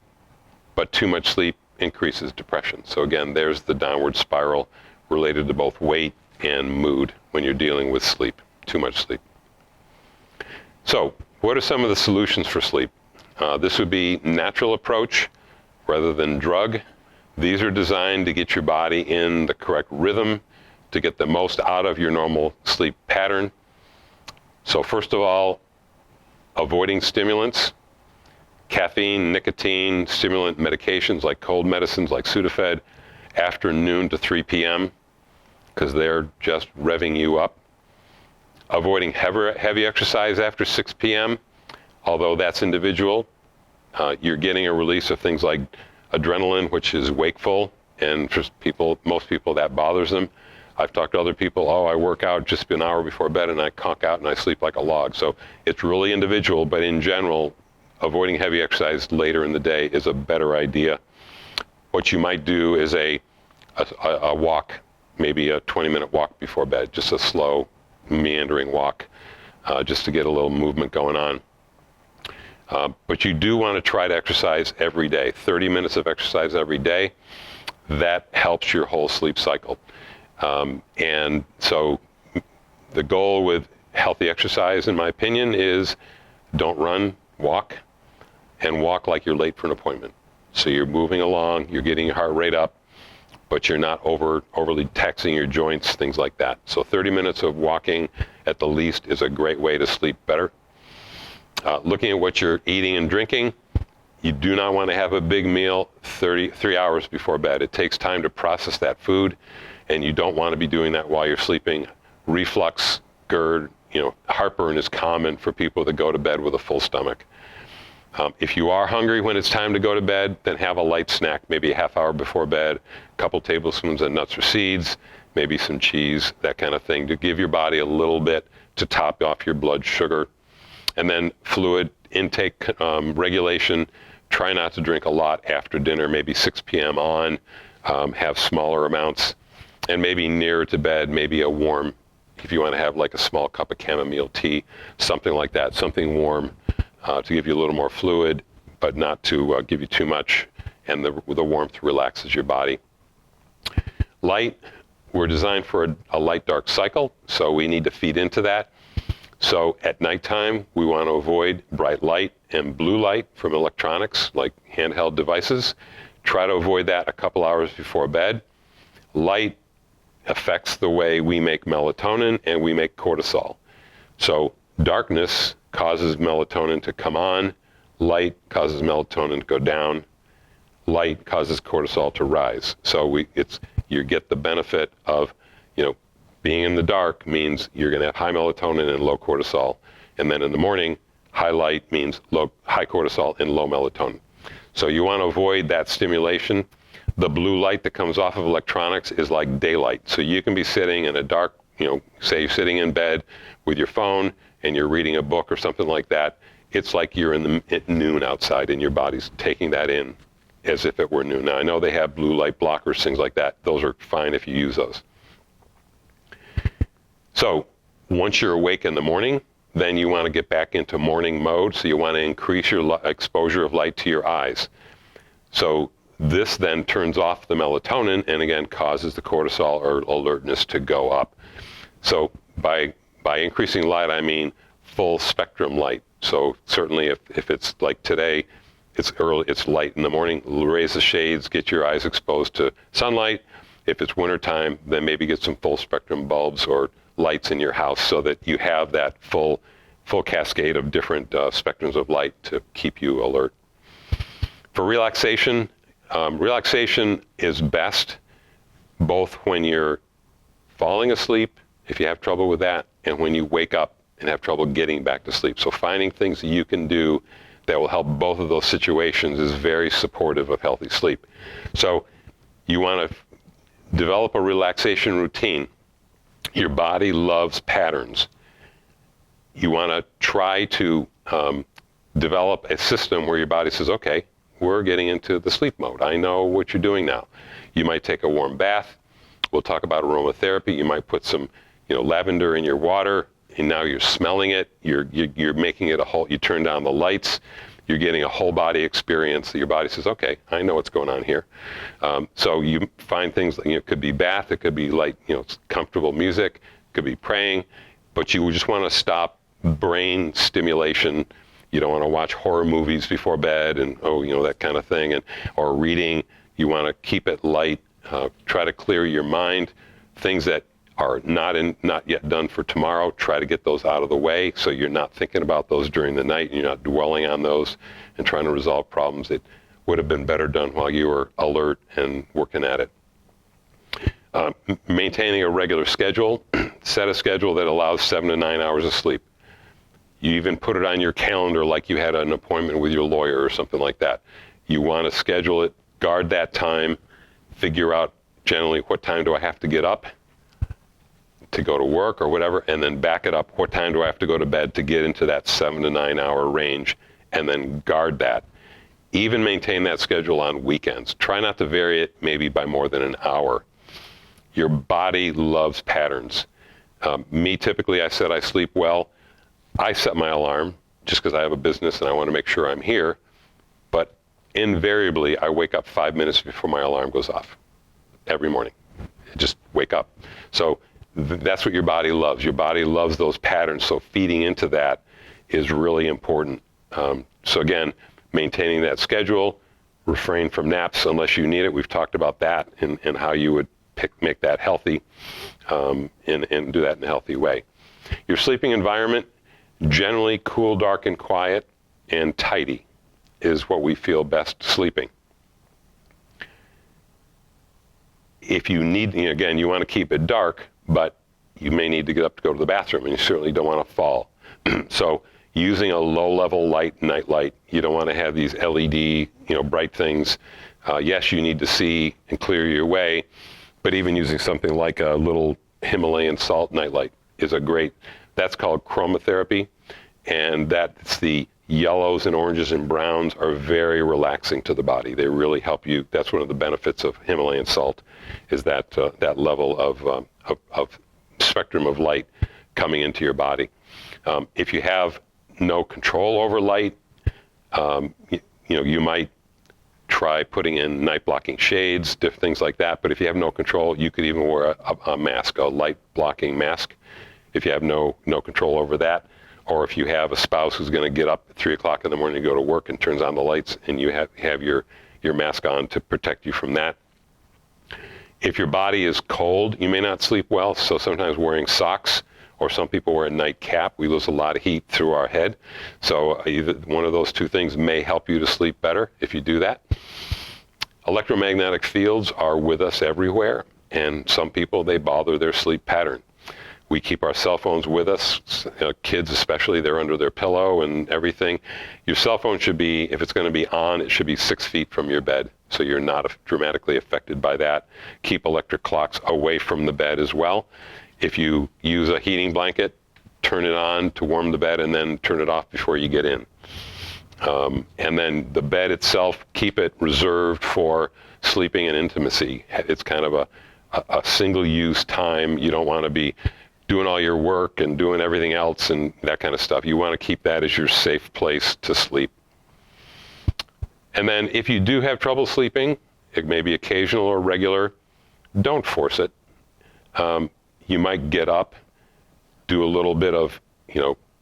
but too much sleep increases depression. So again, there's the downward spiral related to both weight and mood when you're dealing with sleep, too much sleep. So what are some of the solutions for sleep? This would be natural approach rather than drug. These are designed to get your body in the correct rhythm, to get the most out of your normal sleep pattern. So first of all, avoiding stimulants, caffeine, nicotine, stimulant medications like cold medicines like Sudafed after noon to 3 p.m. because they're just revving you up. Avoiding heavy exercise after 6 p.m., although that's individual. You're getting a release of things like adrenaline, which is wakeful, and for most people that bothers them. I've talked to other people, I work out just an hour before bed and I conk out and I sleep like a log. So it's really individual, but in general, avoiding heavy exercise later in the day is a better idea. What you might do is a walk, maybe a 20-minute walk before bed, just a slow, meandering walk, just to get a little movement going on. But you do want to try to exercise every day, 30 minutes of exercise every day. That helps your whole sleep cycle. And so the goal with healthy exercise, in my opinion, is don't run, walk, and walk like you're late for an appointment. So you're moving along, you're getting your heart rate up, but you're not overly taxing your joints, things like that. So 30 minutes of walking at the least is a great way to sleep better. Looking at what you're eating and drinking, you do not want to have a big meal 3 hours before bed. It takes time to process that food, and you don't want to be doing that while you're sleeping. Reflux, GERD, heartburn is common for people that go to bed with a full stomach. If you are hungry when it's time to go to bed, then have a light snack, maybe a half hour before bed, a couple tablespoons of nuts or seeds, maybe some cheese, that kind of thing, to give your body a little bit to top off your blood sugar. And then fluid intake regulation. Try not to drink a lot after dinner, maybe 6 p.m. on, have smaller amounts, and maybe nearer to bed, maybe a warm, if you want to have like a small cup of chamomile tea, something like that, something warm to give you a little more fluid, but not to give you too much, and the warmth relaxes your body. Light, we're designed for a light-dark cycle, so we need to feed into that. So at nighttime, we want to avoid bright light and blue light from electronics, like handheld devices. Try to avoid that a couple hours before bed. Light affects the way we make melatonin and we make cortisol. So darkness causes melatonin to come on, light causes melatonin to go down, light causes cortisol to rise. So you get the benefit of, being in the dark means you're going to have high melatonin and low cortisol. And then in the morning, high light means high cortisol and low melatonin. So you want to avoid that stimulation. The blue light that comes off of electronics is like daylight. So you can be sitting in a dark, say you're sitting in bed with your phone and you're reading a book or something like that. It's like you're at noon outside and your body's taking that in as if it were noon. Now I know they have blue light blockers, things like that. Those are fine if you use those. So once you're awake in the morning, then you want to get back into morning mode. So you want to increase your exposure of light to your eyes. So this then turns off the melatonin and again causes the cortisol or alertness to go up. So by increasing light, I mean full spectrum light. So certainly if it's like today, it's light in the morning, raise the shades, get your eyes exposed to sunlight. If it's wintertime, then maybe get some full spectrum bulbs or lights in your house so that you have that full cascade of different spectrums of light to keep you alert. For relaxation, relaxation is best both when you're falling asleep, if you have trouble with that, and when you wake up and have trouble getting back to sleep. So finding things that you can do that will help both of those situations is very supportive of healthy sleep. So you want to develop a relaxation routine. Your body loves patterns. You want to try to develop a system where your body says, okay, we're getting into the sleep mode. I know what you're doing now. You might take a warm bath. We'll talk about aromatherapy. You might put some, lavender in your water, and now you're smelling it. You're making it you turn down the lights. You're getting a whole body experience. Your body says, okay, I know what's going on here. So you find things, it could be bath, it could be light, comfortable music, it could be praying, but you just want to stop brain stimulation. You don't want to watch horror movies before bed and, that kind of thing, or reading. You want to keep it light, try to clear your mind. Things that are not yet done for tomorrow, try to get those out of the way so you're not thinking about those during the night, you're not dwelling on those and trying to resolve problems that would have been better done while you were alert and working at it. Maintaining a regular schedule, set a schedule that allows 7 to 9 hours of sleep. You even put it on your calendar like you had an appointment with your lawyer or something like that. You want to schedule it, guard that time, figure out generally what time do I have to get up to go to work or whatever, and then back it up. What time do I have to go to bed to get into that 7 to 9 hour range, and then guard that. Even maintain that schedule on weekends. Try not to vary it maybe by more than an hour. Your body loves patterns. Me, typically, I said I sleep well. I set my alarm just because I have a business and I want to make sure I'm here, but invariably I wake up 5 minutes before my alarm goes off every morning. Just wake up. So that's what your body loves. Your body loves those patterns, so feeding into that is really important. So again, maintaining that schedule, refrain from naps unless you need it. We've talked about that and how you would make that healthy and do that in a healthy way. Your sleeping environment, generally cool, dark, and quiet, and tidy is what we feel best sleeping. If you need, again, you want to keep it dark, but you may need to get up to go to the bathroom, and you certainly don't want to fall. So using a low-level light, night light, you don't want to have these LED, bright things. Yes, you need to see and clear your way, but even using something like a little Himalayan salt nightlight is that's called chromotherapy, and that's the yellows and oranges and browns are very relaxing to the body. They really help you. That's one of the benefits of Himalayan salt, is that level of spectrum of light coming into your body. If you have no control over light, you might try putting in night blocking shades, things like that. But if you have no control, you could even wear a mask, a light blocking mask, if you have no control over that. Or if you have a spouse who's going to get up at 3 o'clock in the morning to go to work and turns on the lights, and you have your mask on to protect you from that. If your body is cold, you may not sleep well, so sometimes wearing socks, or some people wear a nightcap. We lose a lot of heat through our head. So either one of those two things may help you to sleep better if you do that. Electromagnetic fields are with us everywhere, and some people, they bother their sleep pattern. We keep our cell phones with us, kids especially, they're under their pillow and everything. Your cell phone should be, if it's going to be on, it should be 6 feet from your bed, so you're not dramatically affected by that. Keep electric clocks away from the bed as well. If you use a heating blanket, turn it on to warm the bed and then turn it off before you get in. And then the bed itself, keep it reserved for sleeping and intimacy. It's kind of a single-use time. You don't want to be doing all your work and doing everything else and that kind of stuff. You want to keep that as your safe place to sleep. And then if you do have trouble sleeping, it may be occasional or regular, don't force it. You might get up, do a little bit of,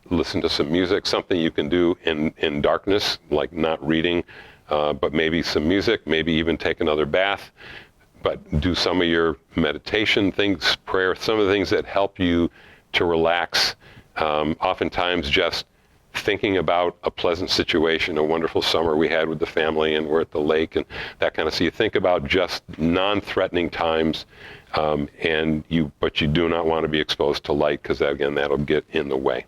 listen to some music, something you can do in darkness, like not reading, but maybe some music, maybe even take another bath, but do some of your meditation things, prayer, some of the things that help you to relax. Oftentimes just thinking about a pleasant situation, a wonderful summer we had with the family and we're at the lake and that kind of, so you think about just non-threatening times, but you do not want to be exposed to light, because again, that'll get in the way.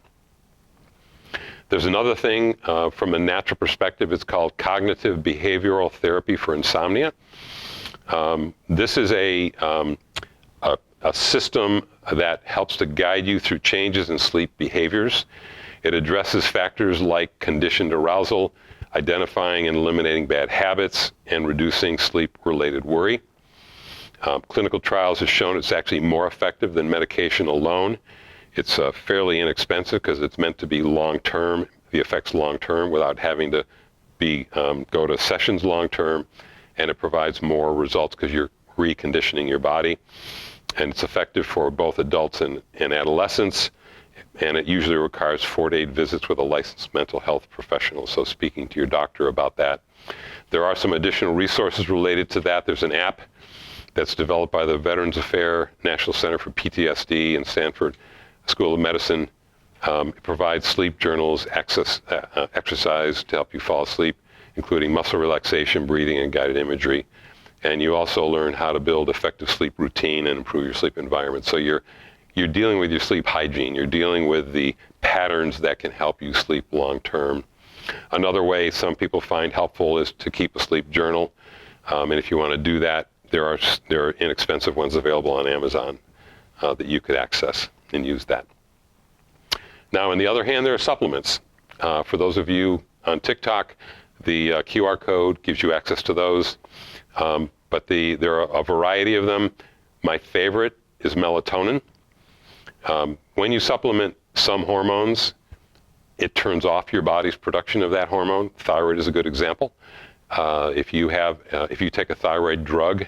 There's another thing from a natural perspective. It's called cognitive behavioral therapy for insomnia. This is a system that helps to guide you through changes in sleep behaviors. It addresses factors like conditioned arousal, identifying and eliminating bad habits, and reducing sleep-related worry. Clinical trials have shown it's actually more effective than medication alone. It's fairly inexpensive because it's meant to be long-term, the effects long-term, without having to go to sessions long-term, and it provides more results because you're reconditioning your body. And it's effective for both adults and adolescents, and it usually requires 4 to 8 visits with a licensed mental health professional, so speaking to your doctor about that. There are some additional resources related to that. There's an app that's developed by the Veterans Affairs National Center for PTSD and Stanford School of Medicine. It provides sleep journals, exercise to help you fall asleep, including muscle relaxation, breathing, and guided imagery. And you also learn how to build effective sleep routine and improve your sleep environment. So you're dealing with your sleep hygiene. You're dealing with the patterns that can help you sleep long term. Another way some people find helpful is to keep a sleep journal. And if you want to do that, there are inexpensive ones available on Amazon that you could access and use that. Now, on the other hand, there are supplements. For those of you on TikTok, the QR code gives you access to those. But there are a variety of them. My favorite is melatonin. When you supplement some hormones, it turns off your body's production of that hormone. Thyroid is a good example. If you take a thyroid drug,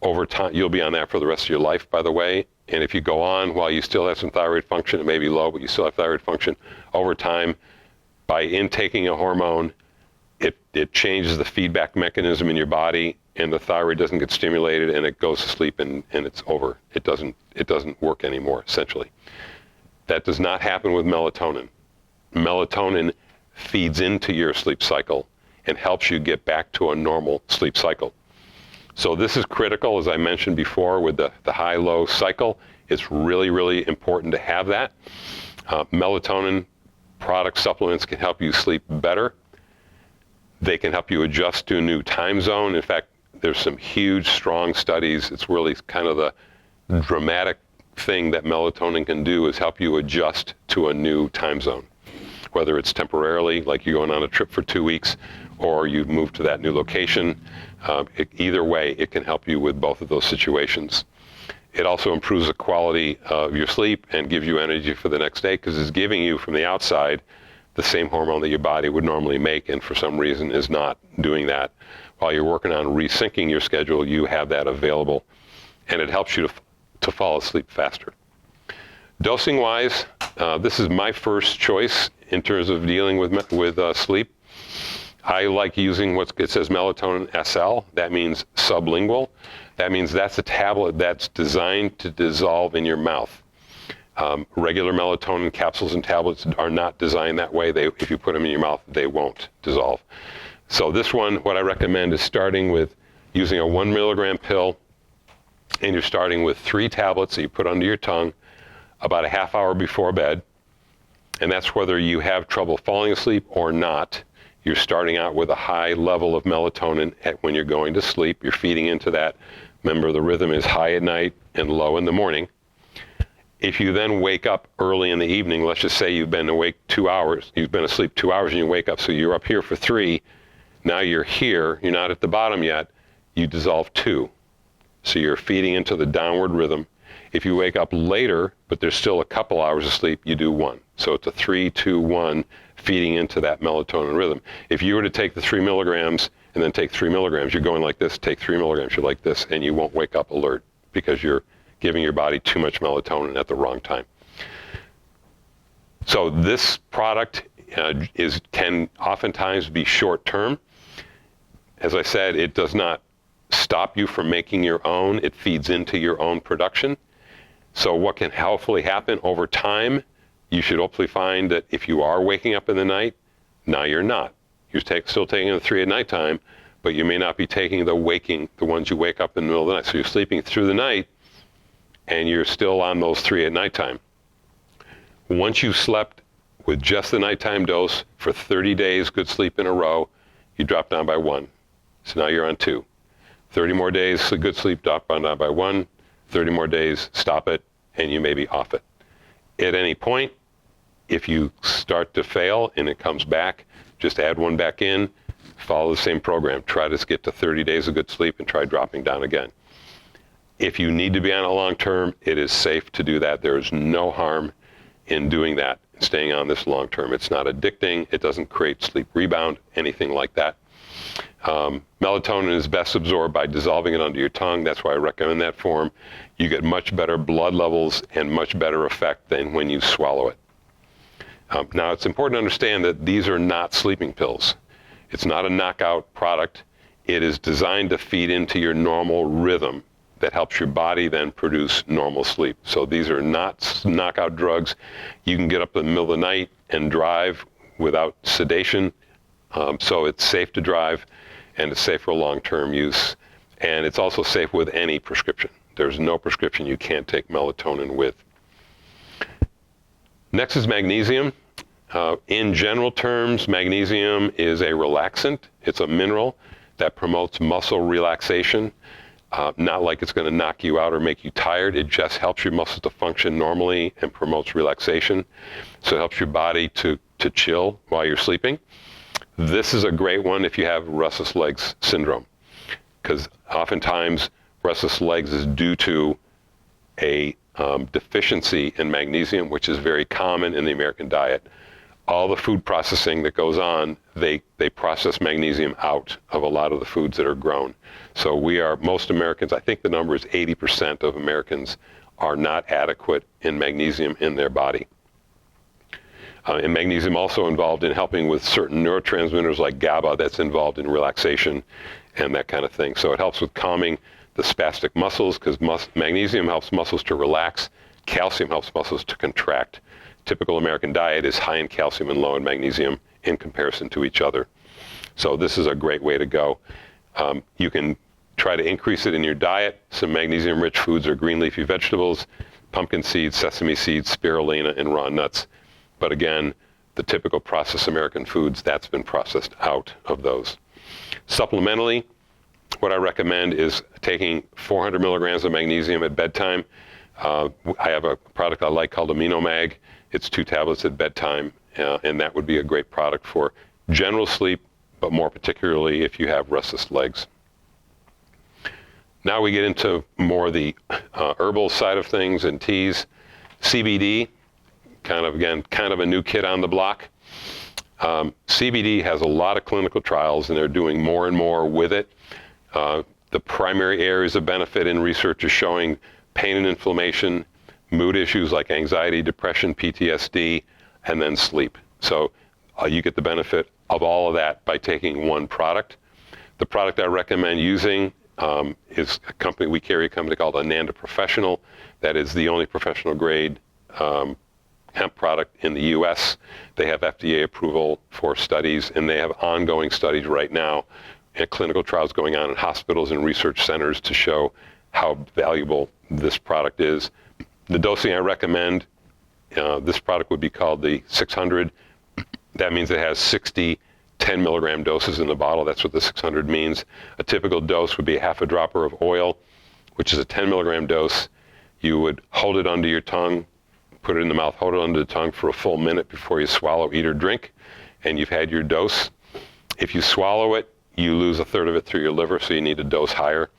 over time, you'll be on that for the rest of your life, by the way. And if you go on while you still have some thyroid function, it may be low, but you still have thyroid function, over time, by intaking a hormone, it changes the feedback mechanism in your body, and the thyroid doesn't get stimulated, and it goes to sleep, and it's over. It doesn't work anymore, essentially. That does not happen with melatonin. Melatonin feeds into your sleep cycle and helps you get back to a normal sleep cycle. So this is critical, as I mentioned before, with the high-low cycle. It's really, really important to have that. Melatonin product supplements can help you sleep better. They can help you adjust to a new time zone. In fact, there's some huge, strong studies. It's really kind of the dramatic thing that melatonin can do is help you adjust to a new time zone. Whether it's temporarily, like you're going on a trip for 2 weeks, or you move to that new location, either way, it can help you with both of those situations. It also improves the quality of your sleep and gives you energy for the next day, because it's giving you from the outside the same hormone that your body would normally make, and for some reason is not doing that. While you're working on resyncing your schedule, you have that available, and it helps you to fall asleep faster. Dosing wise, this is my first choice in terms of dealing with sleep. I like using it says melatonin SL. That means sublingual. That means that's a tablet that's designed to dissolve in your mouth. Regular melatonin capsules and tablets are not designed that way. If you put them in your mouth, they won't dissolve. So this one, what I recommend is starting with using a 1 milligram pill, and you're starting with 3 tablets that you put under your tongue about a half hour before bed. And that's whether you have trouble falling asleep or not. You're starting out with a high level of melatonin when you're going to sleep. You're feeding into that. Remember, the rhythm is high at night and low in the morning. If you then wake up early in the evening, let's just say you've been awake 2 hours, you've been asleep 2 hours and you wake up, so you're up here for 3. Now you're here, you're not at the bottom yet, you dissolve 2. So you're feeding into the downward rhythm. If you wake up later, but there's still a couple hours of sleep, you do 1. So it's a 3, 2, 1, feeding into that melatonin rhythm. If you were to take the 3 milligrams and then take 3 milligrams, you're going like this, take 3 milligrams, you're like this, and you won't wake up alert because you're giving your body too much melatonin at the wrong time. So this product can oftentimes be short term. As I said, it does not stop you from making your own. It feeds into your own production. So what can hopefully happen over time, you should hopefully find that if you are waking up in the night, now you're not. You're still taking the 3 at nighttime, but you may not be taking the ones you wake up in the middle of the night. So you're sleeping through the night, and you're still on those 3 at nighttime. Once you've slept with just the nighttime dose for 30 days, good sleep in a row, you drop down by 1. So now you're on 2. 30 more days, good sleep, drop down by 1. 30 more days, stop it, and you may be off it. At any point, if you start to fail and it comes back, just add 1 back in, follow the same program. Try to get to 30 days of good sleep and try dropping down again. If you need to be on it long term, it is safe to do that. There is no harm in doing that, staying on this long term. It's not addicting. It doesn't create sleep rebound, anything like that. Melatonin is best absorbed by dissolving it under your tongue. That's why I recommend that form. You get much better blood levels and much better effect than when you swallow it. Now, it's important to understand that these are not sleeping pills. It's not a knockout product. It is designed to feed into your normal rhythm that helps your body then produce normal sleep. So these are not knockout drugs. You can get up in the middle of the night and drive without sedation. So it's safe to drive, and it's safe for long-term use. And it's also safe with any prescription. There's no prescription you can't take melatonin with. Next is magnesium. In general terms, magnesium is a relaxant. It's a mineral that promotes muscle relaxation. Not like it's going to knock you out or make you tired. It just helps your muscles to function normally and promotes relaxation. So it helps your body to chill while you're sleeping. This is a great one if you have restless legs syndrome, because oftentimes restless legs is due to a deficiency in magnesium, which is very common in the American diet. All the food processing that goes on, they process magnesium out of a lot of the foods that are grown. So most Americans, I think the number is 80% of Americans are not adequate in magnesium in their body. And magnesium also involved in helping with certain neurotransmitters like GABA that's involved in relaxation and that kind of thing. So it helps with calming the spastic muscles, because magnesium helps muscles to relax. Calcium helps muscles to contract. Typical American diet is high in calcium and low in magnesium in comparison to each other. So this is a great way to go. You can try to increase it in your diet. Some magnesium-rich foods are green leafy vegetables, pumpkin seeds, sesame seeds, spirulina, and raw nuts. But again, the typical processed American foods, that's been processed out of those. Supplementally, what I recommend is taking 400 milligrams of magnesium at bedtime. I have a product I like called AminoMag. It's 2 tablets at bedtime, and that would be a great product for general sleep, but more particularly if you have restless legs. Now we get into more the herbal side of things and teas. CBD, kind of a new kid on the block. CBD has a lot of clinical trials, and they're doing more and more with it. The primary areas of benefit in research is showing pain and inflammation, mood issues like anxiety, depression, PTSD, and then sleep. So you get the benefit of all of that by taking one product. The product I recommend using is we carry a company called Ananda Professional. That is the only professional grade hemp product in the US. They have FDA approval for studies, and they have ongoing studies right now and clinical trials going on in hospitals and research centers to show how valuable this product is. The dosing I recommend, this product would be called the 600. That means it has 60 10 milligram doses in the bottle. That's what the 600 means. A typical dose would be half a dropper of oil, which is a 10 milligram dose. You would hold it under your tongue, put it in the mouth, hold it under the tongue for a full minute before you swallow, eat, or drink, and you've had your dose. If you swallow it, you lose a third of it through your liver, so you need a dose higher.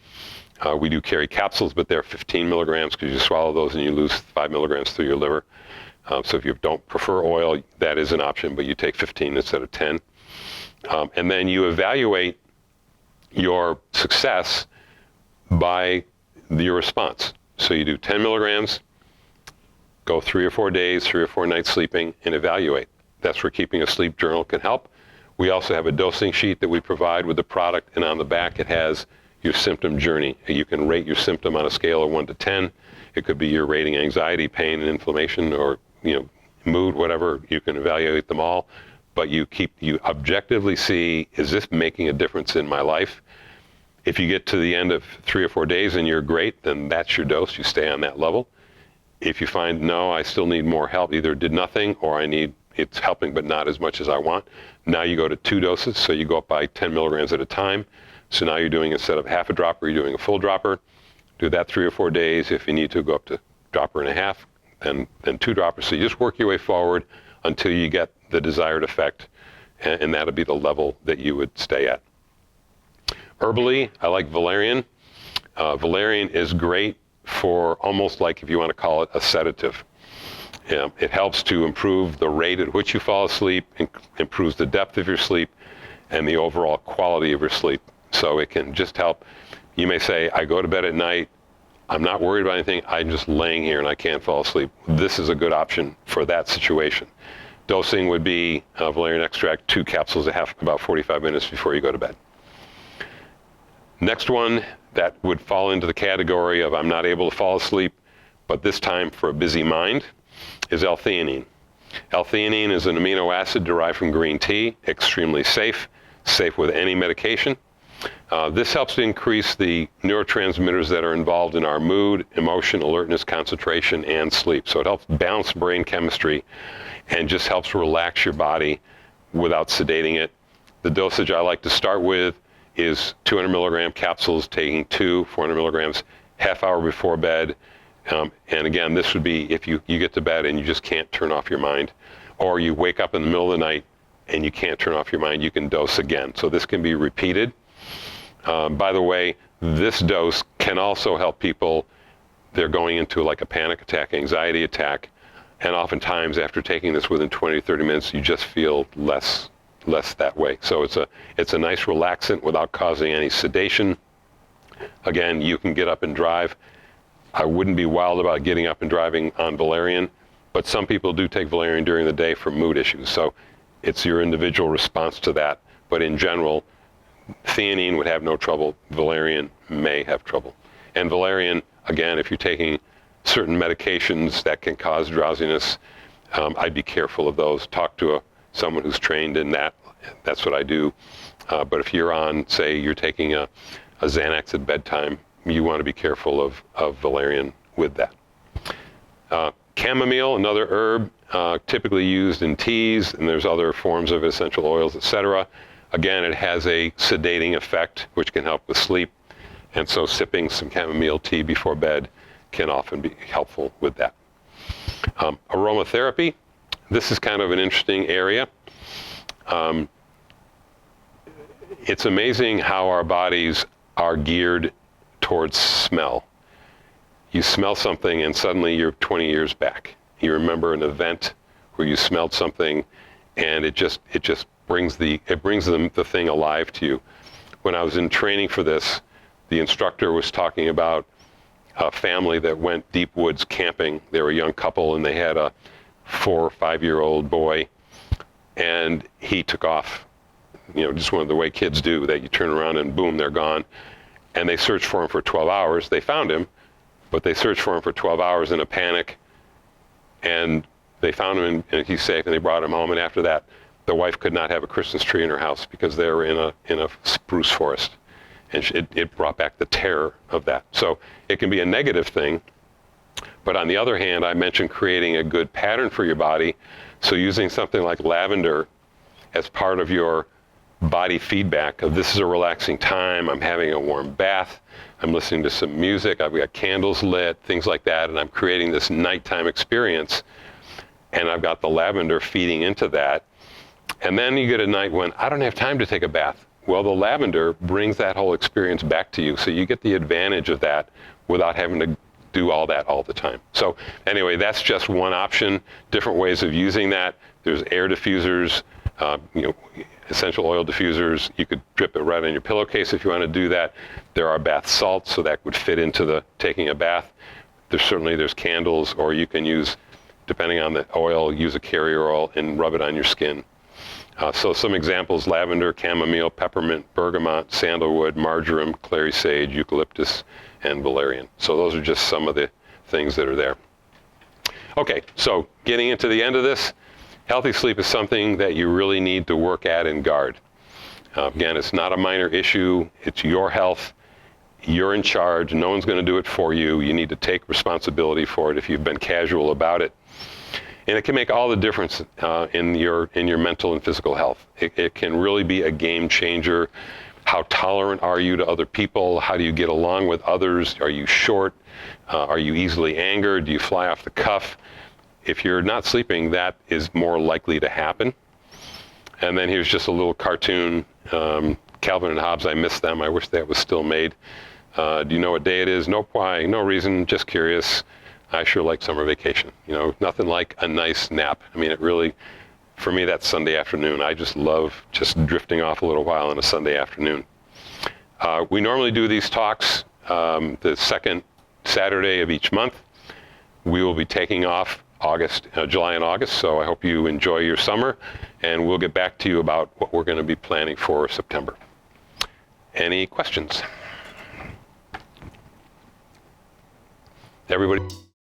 We do carry capsules, but they're 15 milligrams because you swallow those and you lose 5 milligrams through your liver. So if you don't prefer oil, that is an option, but you take 15 instead of 10. And then you evaluate your success by your response. So you do 10 milligrams, go 3 or 4 days, 3 or 4 nights sleeping, and evaluate. That's where keeping a sleep journal can help. We also have a dosing sheet that we provide with the product, and on the back it has your symptom journey. You can rate your symptom on a scale of 1 to 10. It could be your rating anxiety, pain, and inflammation, or mood, whatever. You can evaluate them all. But you objectively see, is this making a difference in my life? If you get to the end of 3 or 4 days and you're great, then that's your dose. You stay on that level. If you find, no, I still need more help, either did nothing or it's helping but not as much as I want, now you go to 2 doses. So you go up by 10 milligrams at a time. So now you're doing, instead of half a dropper, you're doing a full dropper. Do that 3 or 4 days. If you need to, go up to dropper and a half, then 2 droppers. So you just work your way forward until you get the desired effect, and that'll be the level that you would stay at. Herbally, I like valerian. Valerian is great for almost like, if you want to call it, a sedative. It helps to improve the rate at which you fall asleep, improves the depth of your sleep, and the overall quality of your sleep. So it can just help. You may say, I go to bed at night, I'm not worried about anything, I'm just laying here and I can't fall asleep. This is a good option for that situation. Dosing would be valerian extract, 2 capsules a half, about 45 minutes before you go to bed. Next one that would fall into the category of I'm not able to fall asleep, but this time for a busy mind, is L-theanine. L-theanine is an amino acid derived from green tea, extremely safe with any medication. This helps to increase the neurotransmitters that are involved in our mood, emotion, alertness, concentration, and sleep. So it helps balance brain chemistry and just helps relax your body without sedating it. The dosage I like to start with is 200 milligram capsules, taking 400 milligrams, half hour before bed. And again, this would be if you get to bed and you just can't turn off your mind, or you wake up in the middle of the night and you can't turn off your mind, you can dose again. So this can be repeated. By the way, this dose can also help people, they're going into like a panic attack, anxiety attack, and oftentimes after taking this within 20 to 30 minutes, you just feel less that way. So it's a nice relaxant without causing any sedation. Again, you can get up and drive. I wouldn't be wild about getting up and driving on valerian, but some people do take valerian during the day for mood issues. So it's your individual response to that. But in general, theanine would have no trouble. Valerian may have trouble. And valerian, again, if you're taking certain medications that can cause drowsiness, I'd be careful of those. Talk to someone who's trained in that. That's what I do. But if you're on, say, you're taking a Xanax at bedtime, you want to be careful of valerian with that. Chamomile, another herb, typically used in teas, and there's other forms of essential oils, etc. Again, it has a sedating effect, which can help with sleep. And so sipping some chamomile tea before bed can often be helpful with that. Aromatherapy, this is kind of an interesting area. It's amazing how our bodies are geared towards smell. You smell something and suddenly you're 20 years back. You remember an event where you smelled something and it just brings the thing alive to you. When I was in training for this, the instructor was talking about a family that went deep woods camping. They were a young couple, and they had a 4 or 5-year-old boy, and he took off. Just one of the way kids do, that you turn around and boom, they're gone. And they searched for him for 12 hours. They found him, but they searched for him for 12 hours in a panic, and they found him, and he's safe, and they brought him home. And after that, the wife could not have a Christmas tree in her house because they were in a spruce forest, and it brought back the terror of that. So it can be a negative thing, but on the other hand, I mentioned creating a good pattern for your body. So using something like lavender as part of your body feedback of, this is a relaxing time, I'm having a warm bath, I'm listening to some music, I've got candles lit, things like that, and I'm creating this nighttime experience, and I've got the lavender feeding into that. And then you get a night when I don't have time to take a bath. Well, the lavender brings that whole experience back to you, so you get the advantage of that without having to do all that all the time. So anyway, that's just one option. Different ways of using that. There's air diffusers, essential oil diffusers. You could drip it right on your pillowcase if you want to do that. There are bath salts, so that would fit into the taking a bath. There's candles, or you can use, depending on the oil, use a carrier oil and rub it on your skin. So some examples: lavender, chamomile, peppermint, bergamot, sandalwood, marjoram, clary sage, eucalyptus, and valerian. So those are just some of the things that are there. Okay, so getting into the end of this, healthy sleep is something that you really need to work at and guard. Again, it's not a minor issue. It's your health. You're in charge. No one's going to do it for you. You need to take responsibility for it if you've been casual about it. And it can make all the difference in your mental and physical health. It can really be a game changer. How tolerant are you to other people? How do you get along with others? Are you short? Are you easily angered? Do you fly off the cuff? If you're not sleeping, that is more likely to happen. And then here's just a little cartoon. Calvin and Hobbes, I miss them. I wish that was still made. Do you know what day it is? Nope, why? No reason, just curious. I sure like summer vacation. Nothing like a nice nap. I mean, it really, for me, that's Sunday afternoon. I just love just drifting off a little while on a Sunday afternoon. We normally do these talks the second Saturday of each month. We will be taking off July and August, so I hope you enjoy your summer, and we'll get back to you about what we're going to be planning for September. Any questions? Everybody?